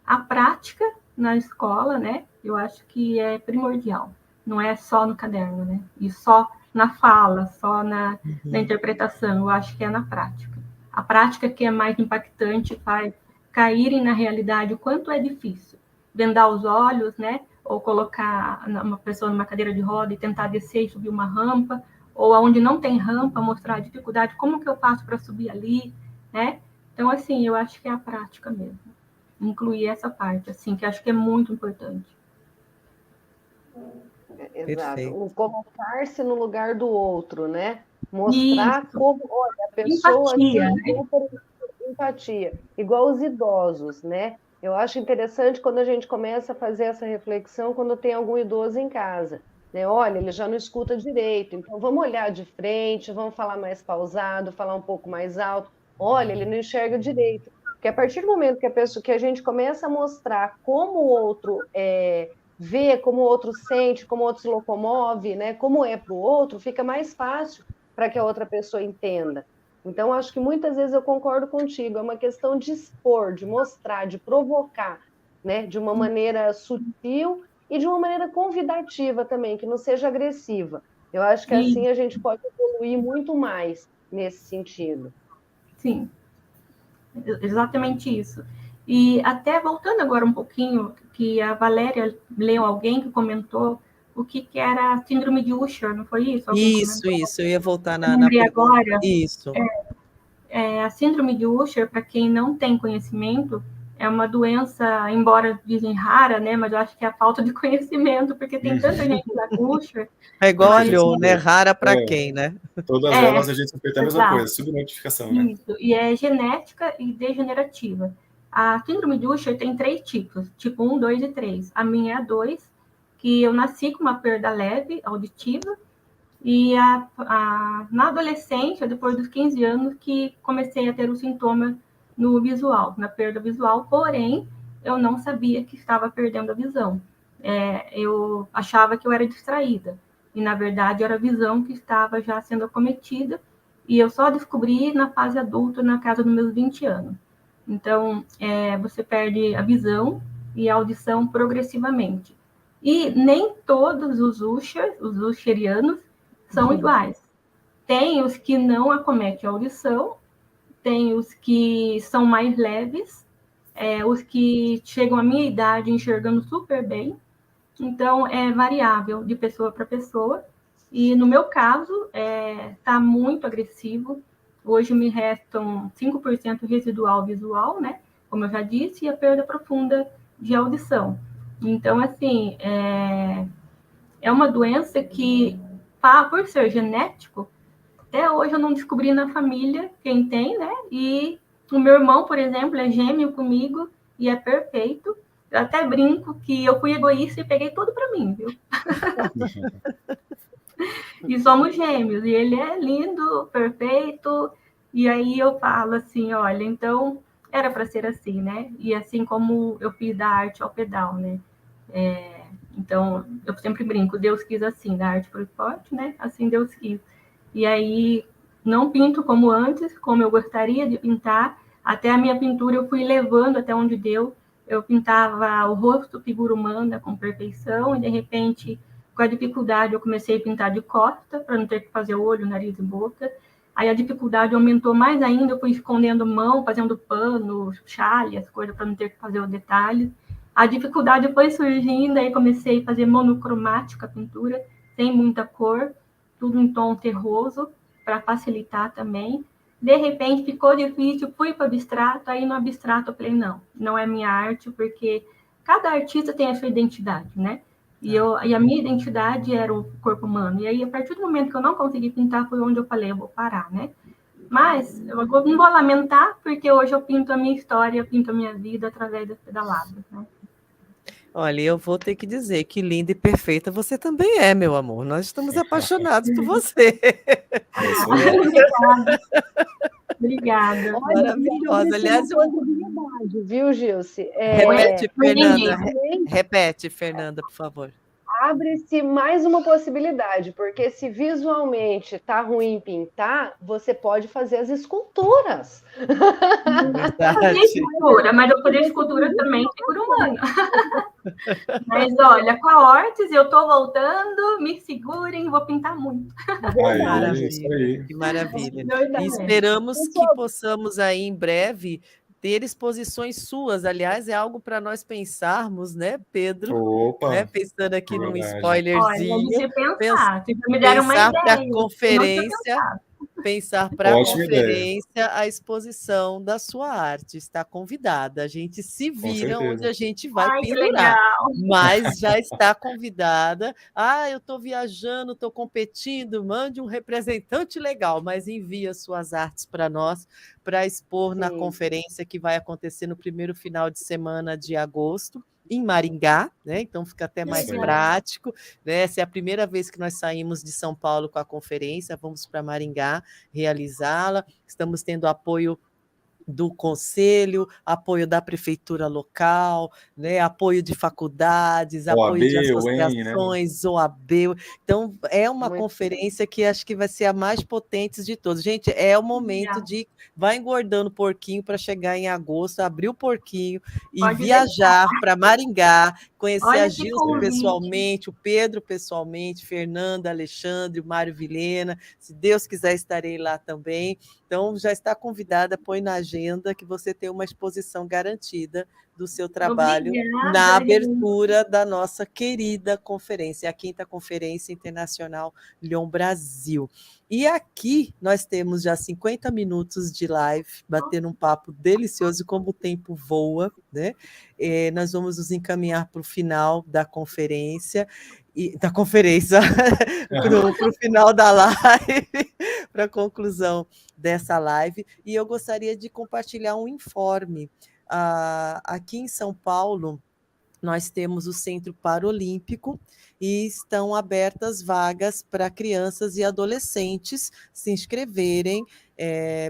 A prática na escola, né? Eu acho que é primordial. Não é só no caderno, né? E só na fala, só na interpretação. Eu acho que é na prática. A prática que é mais impactante faz caírem na realidade o quanto é difícil. Vendar os olhos, né? Ou colocar uma pessoa numa cadeira de roda e tentar descer e subir uma rampa, ou onde não tem rampa, mostrar a dificuldade, como que eu faço para subir ali, né? Então, assim, eu acho que é a prática mesmo. Incluir essa parte, assim, que acho que é muito importante. Exato. Perfeito. O colocar-se no lugar do outro, né? Mostrar Isso. como, olha, a pessoa Empatia, aqui, né? empatia, igual os idosos, né? Eu acho interessante quando a gente começa a fazer essa reflexão quando tem algum idoso em casa, né? Olha, ele já não escuta direito, então vamos olhar de frente, vamos falar mais pausado, falar um pouco mais alto. Olha, ele não enxerga direito. Porque a partir do momento que a gente começa a mostrar como o outro vê, como o outro sente, como o outro se locomove, né? Como é para o outro, fica mais fácil para que a outra pessoa entenda. Então, acho que muitas vezes eu concordo contigo, é uma questão de expor, de mostrar, de provocar, né? De uma maneira sutil e de uma maneira convidativa também, que não seja agressiva. Eu acho que assim a gente pode evoluir muito mais nesse sentido. Sim, exatamente isso. E até voltando agora um pouquinho, que a Valéria leu alguém que comentou o que era a síndrome de Usher, não foi isso? Isso, eu ia voltar na pergunta. Agora. Isso. A síndrome de Usher, para quem não tem conhecimento, é uma doença, embora dizem rara, né? Mas eu acho que é a falta de conhecimento, porque tem tanta gente da Usher. É igual a Mas, Lhô, né? Rara para quem, né? Todas elas a gente suspeita a mesma exato. coisa, subnotificação, né? Isso, e é genética e degenerativa. A síndrome de Usher tem 3 tipos, tipo 1, 2 e 3. A minha é a 2, que eu nasci com uma perda leve auditiva, e na adolescência, depois dos 15 anos, que comecei a ter o sintoma no visual, na perda visual, porém, eu não sabia que estava perdendo a visão. Eu achava que eu era distraída, e na verdade era a visão que estava já sendo acometida, e eu só descobri na fase adulta, na casa dos meus 20 anos. Então, você perde a visão e a audição progressivamente. E nem todos os usherianos, são iguais. Tem os que não acometem a audição, tem os que são mais leves, os que chegam à minha idade enxergando super bem. Então, é variável de pessoa para pessoa. E no meu caso, está muito agressivo. Hoje me restam 5% residual visual, né? Como eu já disse, e a perda profunda de audição. Então, assim, é uma doença que, por ser genético, até hoje eu não descobri na família quem tem, né? E o meu irmão, por exemplo, é gêmeo comigo e é perfeito. Eu até brinco que eu fui egoísta e peguei tudo para mim, viu? E somos gêmeos, e ele é lindo, perfeito. E aí eu falo assim, olha, então era para ser assim, né? E assim como eu fiz da arte ao pedal, né? Então, eu sempre brinco, Deus quis assim, da arte para o esporte, né? Assim Deus quis. E aí, não pinto como antes, como eu gostaria de pintar. Até a minha pintura eu fui levando até onde deu. Eu pintava o rosto, figura humana, com perfeição, e de repente, com a dificuldade, eu comecei a pintar de costa, para não ter que fazer olho, nariz e boca. Aí a dificuldade aumentou mais ainda, eu fui escondendo mão, fazendo pano, chale, as coisas, para não ter que fazer os detalhes. A dificuldade foi surgindo, aí comecei a fazer monocromática a pintura, sem muita cor, tudo em tom terroso, para facilitar também. De repente ficou difícil, fui para o abstrato, aí no abstrato eu falei, não é minha arte, porque cada artista tem a sua identidade, né? E a minha identidade era o corpo humano. E aí, a partir do momento que eu não consegui pintar, foi onde eu falei, eu vou parar, né? Mas eu não vou lamentar, porque hoje eu pinto a minha história, eu pinto a minha vida através das pedaladas, né? Olha, eu vou ter que dizer que linda e perfeita você também é, meu amor. Nós estamos apaixonados por você. Obrigada. Maravilhosa. Aliás, viu, Gilce? Repete, Fernanda. Repete, Fernanda, por favor. Abre-se mais uma possibilidade, porque se visualmente está ruim pintar, você pode fazer as esculturas. Verdade. Escultura, mas eu fazer escultura também figura humana. Mas olha, com a Ortiz eu estou voltando, me segurem, vou pintar muito. Maravilha, que maravilha. E esperamos que possamos aí em breve ter exposições suas. Aliás, é algo para nós pensarmos, né, Pedro? Opa! Né? Pensando aqui num spoilerzinho. Pensar para a conferência. Pensar para a conferência a exposição da sua arte. Está convidada. A gente se vira onde a gente vai pendurar. Mas já está convidada. Eu estou viajando, estou competindo. Mande um representante legal, mas envie as suas artes para nós para expor na conferência que vai acontecer no primeiro final de semana de agosto, em Maringá, né? Então fica até mais prático, né? Essa é a primeira vez que nós saímos de São Paulo com a conferência, vamos para Maringá realizá-la, estamos tendo apoio do conselho, apoio da prefeitura local, né, apoio de faculdades, apoio de associações, OAB. Então, é uma conferência que acho que vai ser a mais potente de todas. Gente, é o momento de vai engordando o porquinho para chegar em agosto, abrir o porquinho e viajar para Maringá, conhecer a Gilce pessoalmente, o Pedro pessoalmente, Fernanda, Alexandre, o Mário Vilhena. Se Deus quiser, estarei lá também. Então, já está convidada, põe na agenda agenda, que você tenha uma exposição garantida do seu trabalho Obrigada, na gente. abertura da nossa querida conferência, a 5ª Conferência Internacional Lyon Brasil. E aqui nós temos já 50 minutos de live, batendo um papo delicioso, como o tempo voa, né? Nós vamos nos encaminhar para o final da conferência, para o final da live, para a conclusão dessa live, e eu gostaria de compartilhar um informe. Aqui em São Paulo, nós temos o Centro Paralímpico e estão abertas vagas para crianças e adolescentes se inscreverem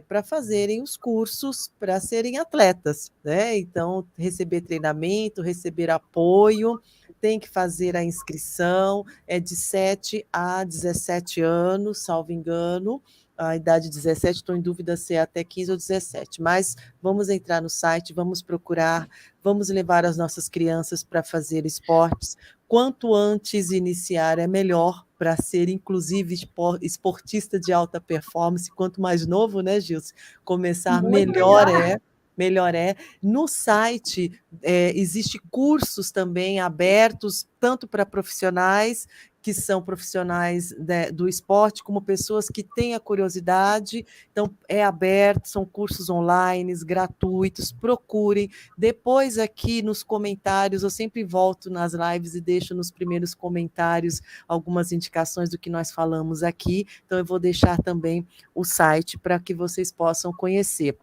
para fazerem os cursos para serem atletas, né? Então, receber treinamento, receber apoio, tem que fazer a inscrição, é de 7 a 17 anos, salvo engano. A idade 17, estou em dúvida se é até 15 ou 17, mas vamos entrar no site, vamos procurar, vamos levar as nossas crianças para fazer esportes. Quanto antes iniciar é melhor para ser, inclusive, esportista de alta performance. Quanto mais novo, né, Gilce? Começar, melhor é. Melhor é. No site, existe cursos também abertos, tanto para profissionais, que são profissionais do esporte, como pessoas que têm a curiosidade. Então, é aberto, são cursos online, gratuitos, procurem. Depois, aqui nos comentários, eu sempre volto nas lives e deixo nos primeiros comentários algumas indicações do que nós falamos aqui. Então, eu vou deixar também o site para que vocês possam conhecer.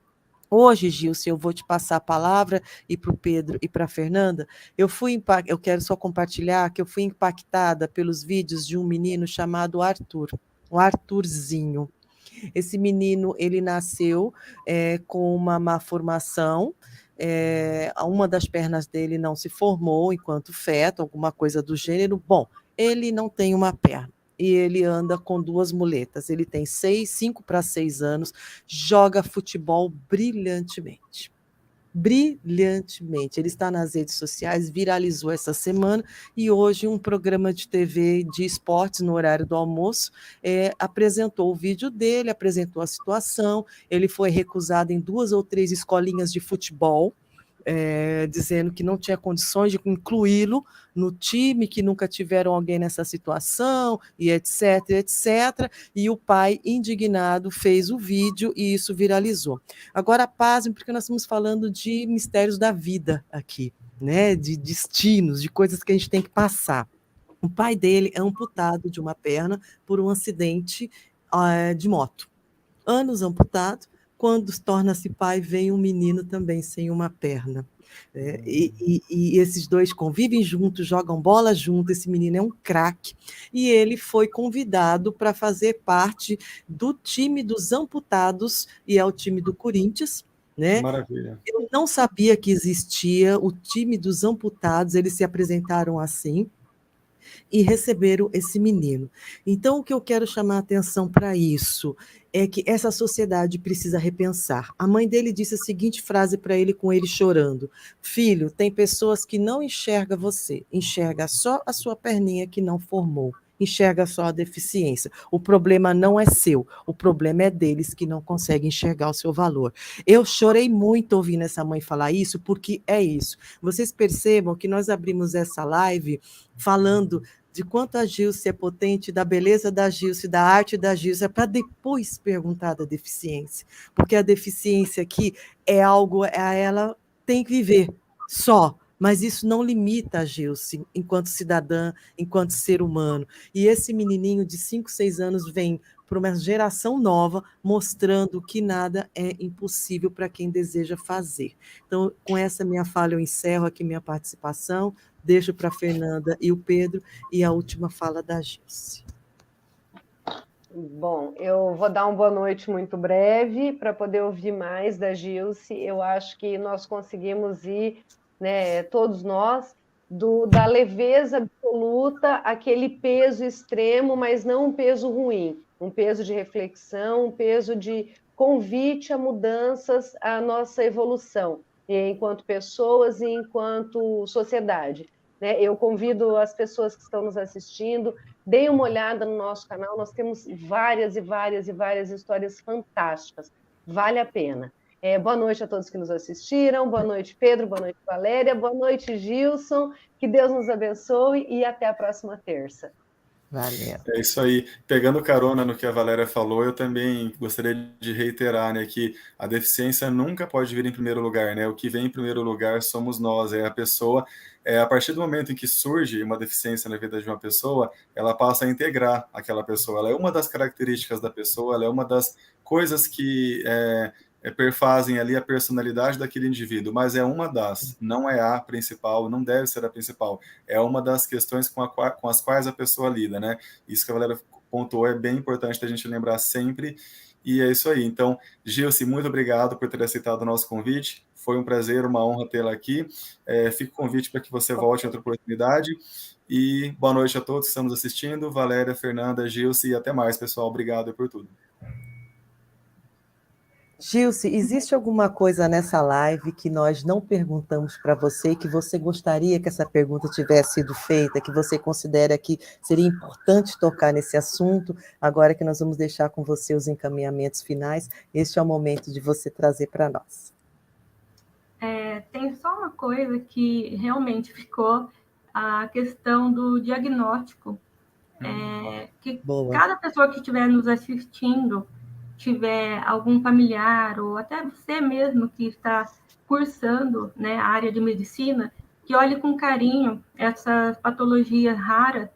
Hoje, Gilce, eu vou te passar a palavra e para o Pedro e para a Fernanda. Eu quero só compartilhar que eu fui impactada pelos vídeos de um menino chamado Arthur, o Arthurzinho. Esse menino, ele nasceu com uma má formação, uma das pernas dele não se formou enquanto feto, alguma coisa do gênero. Bom, ele não tem uma perna. E ele anda com 2 muletas. Ele tem 5 para 6 anos, joga futebol brilhantemente. Brilhantemente. Ele está nas redes sociais, viralizou essa semana, e hoje um programa de TV de esportes no horário do almoço apresentou o vídeo dele, apresentou a situação. Ele foi recusado em 2 ou 3 escolinhas de futebol, dizendo que não tinha condições de incluí-lo no time, que nunca tiveram alguém nessa situação, e etc, etc. E o pai, indignado, fez o vídeo e isso viralizou. Agora, pasmem, porque nós estamos falando de mistérios da vida aqui, né? De destinos, de coisas que a gente tem que passar. O pai dele é amputado de uma perna por um acidente de moto. Anos amputado. Quando torna-se pai, vem um menino também sem uma perna. E esses dois convivem juntos, jogam bola juntos. Esse menino é um craque. E ele foi convidado para fazer parte do time dos amputados, e é o time do Corinthians, né? Maravilha. Eu não sabia que existia o time dos amputados, eles se apresentaram assim e receberam esse menino. Então, o que eu quero chamar a atenção para isso é que essa sociedade precisa repensar. A mãe dele disse a seguinte frase para ele, com ele chorando: filho, tem pessoas que não enxergam você, enxerga só a sua perninha que não formou, enxerga só a deficiência. O problema não é seu, o problema é deles, que não conseguem enxergar o seu valor. Eu chorei muito ouvindo essa mãe falar isso, porque é isso. Vocês percebam que nós abrimos essa live falando de quanto a Gilce é potente, da beleza da Gilce, da arte da Gilce, para depois perguntar da deficiência. Porque a deficiência aqui é algo, ela tem que viver só, mas isso não limita a Gilce enquanto cidadã, enquanto ser humano. E esse menininho de 5, 6 anos vem para uma geração nova, mostrando que nada é impossível para quem deseja fazer. Então, com essa minha fala, eu encerro aqui minha participação, deixo para a Fernanda e o Pedro, e a última fala da Gilce. Bom, eu vou dar uma boa noite muito breve para poder ouvir mais da Gilce. Eu acho que nós conseguimos ir, né, todos nós, da leveza absoluta àquele peso extremo, mas não um peso ruim, um peso de reflexão, um peso de convite a mudanças, à nossa evolução, enquanto pessoas e enquanto sociedade. Eu convido as pessoas que estão nos assistindo, deem uma olhada no nosso canal, nós temos várias e várias e várias histórias fantásticas, vale a pena. Boa noite a todos que nos assistiram. Boa noite, Pedro. Boa noite, Valéria. Boa noite, Gilson. Que Deus nos abençoe e até a próxima terça. Valeu. É isso aí. Pegando carona no que a Valéria falou, eu também gostaria de reiterar, né, que a deficiência nunca pode vir em primeiro lugar, né? O que vem em primeiro lugar somos nós, é a pessoa. A partir do momento em que surge uma deficiência na vida de uma pessoa, ela passa a integrar aquela pessoa. Ela é uma das características da pessoa, ela é uma das coisas que perfazem ali a personalidade daquele indivíduo, mas é uma das, não é a principal, não deve ser a principal, é uma das questões com as quais a pessoa lida, né? Isso que a Valéria pontuou é bem importante da gente lembrar sempre, e é isso aí. Então, Gilce, muito obrigado por ter aceitado o nosso convite, foi um prazer, uma honra tê-la aqui, fica o convite para que você volte em outra oportunidade, e boa noite a todos que estão nos assistindo, Valéria, Fernanda, Gilce, e até mais, pessoal, obrigado por tudo. Gilce, existe alguma coisa nessa live que nós não perguntamos para você e que você gostaria que essa pergunta tivesse sido feita, que você considera que seria importante tocar nesse assunto? Agora que nós vamos deixar com você os encaminhamentos finais, este é o momento de você trazer para nós. Tem só uma coisa que realmente ficou, a questão do diagnóstico. Que Boa. Cada pessoa que estiver nos assistindo, tiver algum familiar, ou até você mesmo que está cursando, né, a área de medicina, que olhe com carinho essa patologia rara,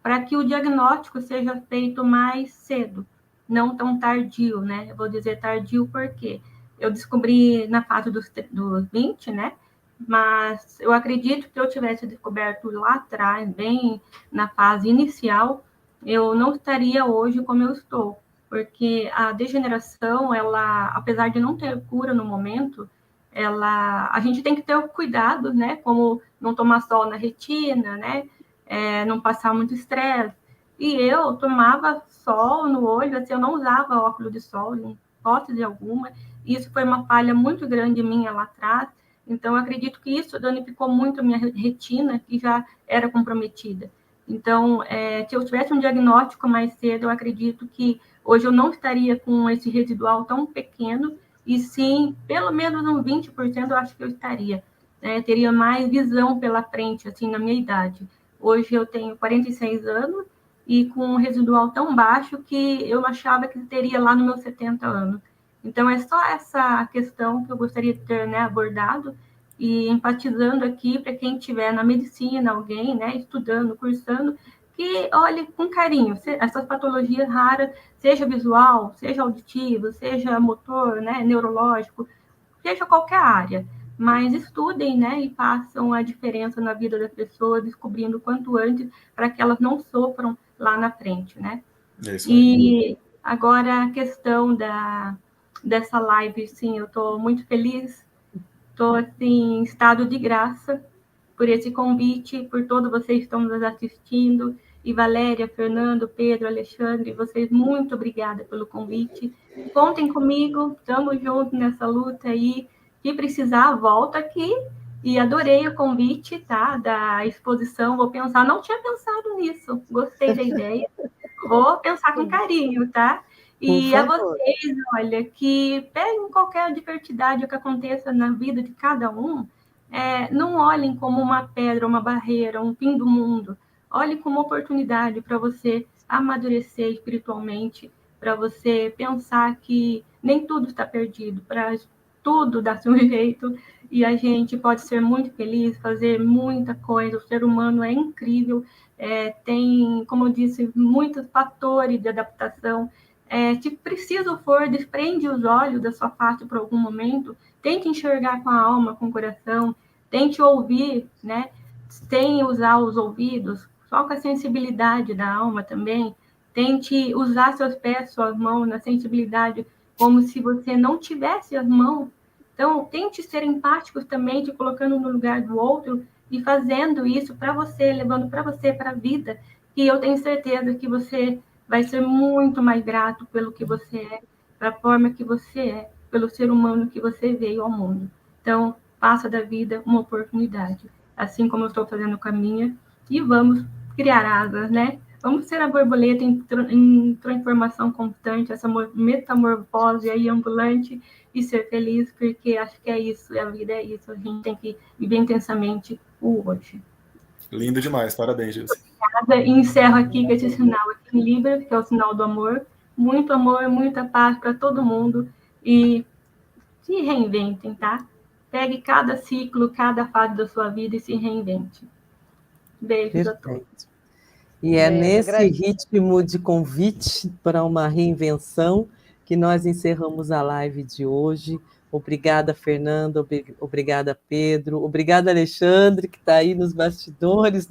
para que o diagnóstico seja feito mais cedo, não tão tardio, né? Eu vou dizer tardio porque eu descobri na fase dos 20, né? Mas eu acredito que eu tivesse descoberto lá atrás, bem na fase inicial, eu não estaria hoje como eu estou, porque a degeneração, ela, apesar de não ter cura no momento, a gente tem que ter o cuidado, né? Como não tomar sol na retina, né? Não passar muito estresse. E eu tomava sol no olho, assim, eu não usava óculos de sol, em hipótese alguma. Isso foi uma falha muito grande minha lá atrás. Então, eu acredito que isso danificou muito a minha retina, que já era comprometida. Então, se eu tivesse um diagnóstico mais cedo, eu acredito que hoje eu não estaria com esse residual tão pequeno, e sim, pelo menos uns 20% eu acho que eu estaria. Teria mais visão pela frente, assim, na minha idade. Hoje eu tenho 46 anos e com um residual tão baixo que eu achava que teria lá nos meus 70 anos. Então, é só essa questão que eu gostaria de ter, né, abordado, e enfatizando aqui para quem estiver na medicina, alguém, né, estudando, cursando, que olhe com carinho essas patologias raras, seja visual, seja auditivo, seja motor, né, neurológico, seja qualquer área. Mas estudem, né, e façam a diferença na vida das pessoas, descobrindo o quanto antes, para que elas não sofram lá na frente, né? E agora a questão dessa live, sim, eu estou muito feliz, estou assim, em estado de graça por esse convite, por todos vocês que estão nos assistindo, e Valéria, Fernando, Pedro, Alexandre, vocês, muito obrigada pelo convite. Contem comigo, estamos juntos nessa luta aí. Se precisar, volta aqui. E adorei o convite, tá? Da exposição. Vou pensar, não tinha pensado nisso. Gostei da ideia. Vou pensar com carinho, tá? E a vocês, olha, que peguem qualquer adversidade que aconteça na vida de cada um, não olhem como uma pedra, uma barreira, um fim do mundo. Olhem como oportunidade para você amadurecer espiritualmente, para você pensar que nem tudo está perdido, para tudo dar-se um jeito, e a gente pode ser muito feliz, fazer muita coisa. O ser humano é incrível, tem, como eu disse, muitos fatores de adaptação. Se preciso for, desprende os olhos da sua face por algum momento, tente enxergar com a alma, com o coração, tente ouvir, né? Sem usar os ouvidos, só com a sensibilidade da alma também. Tente usar seus pés, suas mãos na sensibilidade, como se você não tivesse as mãos. Então, tente ser empático também, te colocando no lugar do outro e fazendo isso para você, levando para você, para a vida, que eu tenho certeza que você vai ser muito mais grato pelo que você é, pela forma que você é, pelo ser humano que você veio ao mundo. Então, faça da vida uma oportunidade, assim como eu estou fazendo com a minha, e vamos criar asas, né? Vamos ser a borboleta em transformação constante, essa metamorfose aí ambulante, e ser feliz, porque acho que é isso, a vida é isso, a gente tem que viver intensamente o hoje. Lindo demais, parabéns, Gilce. E encerro aqui com esse sinal aqui em Libra, que é o sinal do amor. Muito amor, muita paz para todo mundo e se reinventem, tá? Pegue cada ciclo, cada fase da sua vida e se reinvente. Beijos a todos. E é nesse ritmo de convite para uma reinvenção que nós encerramos a live de hoje. Obrigada, Fernanda, obrigada, Pedro, obrigada, Alexandre, que está aí nos bastidores,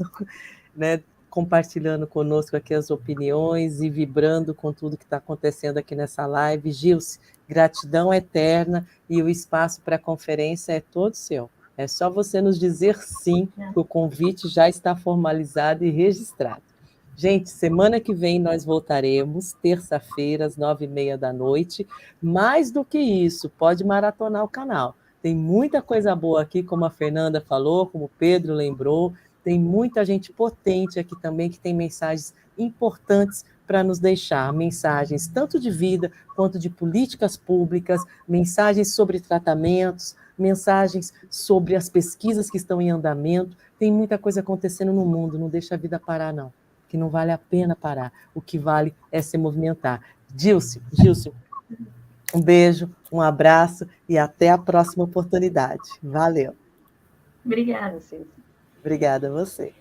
né, compartilhando conosco aqui as opiniões e vibrando com tudo que está acontecendo aqui nessa live. Gilce, gratidão eterna, e o espaço para a conferência é todo seu. É só você nos dizer sim, que o convite já está formalizado e registrado. Gente, semana que vem nós voltaremos, terça-feira, às 9h30. Mais do que isso, pode maratonar o canal. Tem muita coisa boa aqui, como a Fernanda falou, como o Pedro lembrou. Tem muita gente potente aqui também, que tem mensagens importantes para nos deixar. Mensagens tanto de vida, quanto de políticas públicas, mensagens sobre tratamentos, mensagens sobre as pesquisas que estão em andamento. Tem muita coisa acontecendo no mundo, não deixa a vida parar, não. Que não vale a pena parar. O que vale é se movimentar. Gilce, um beijo, um abraço e até a próxima oportunidade. Valeu. Obrigada. Obrigada a você.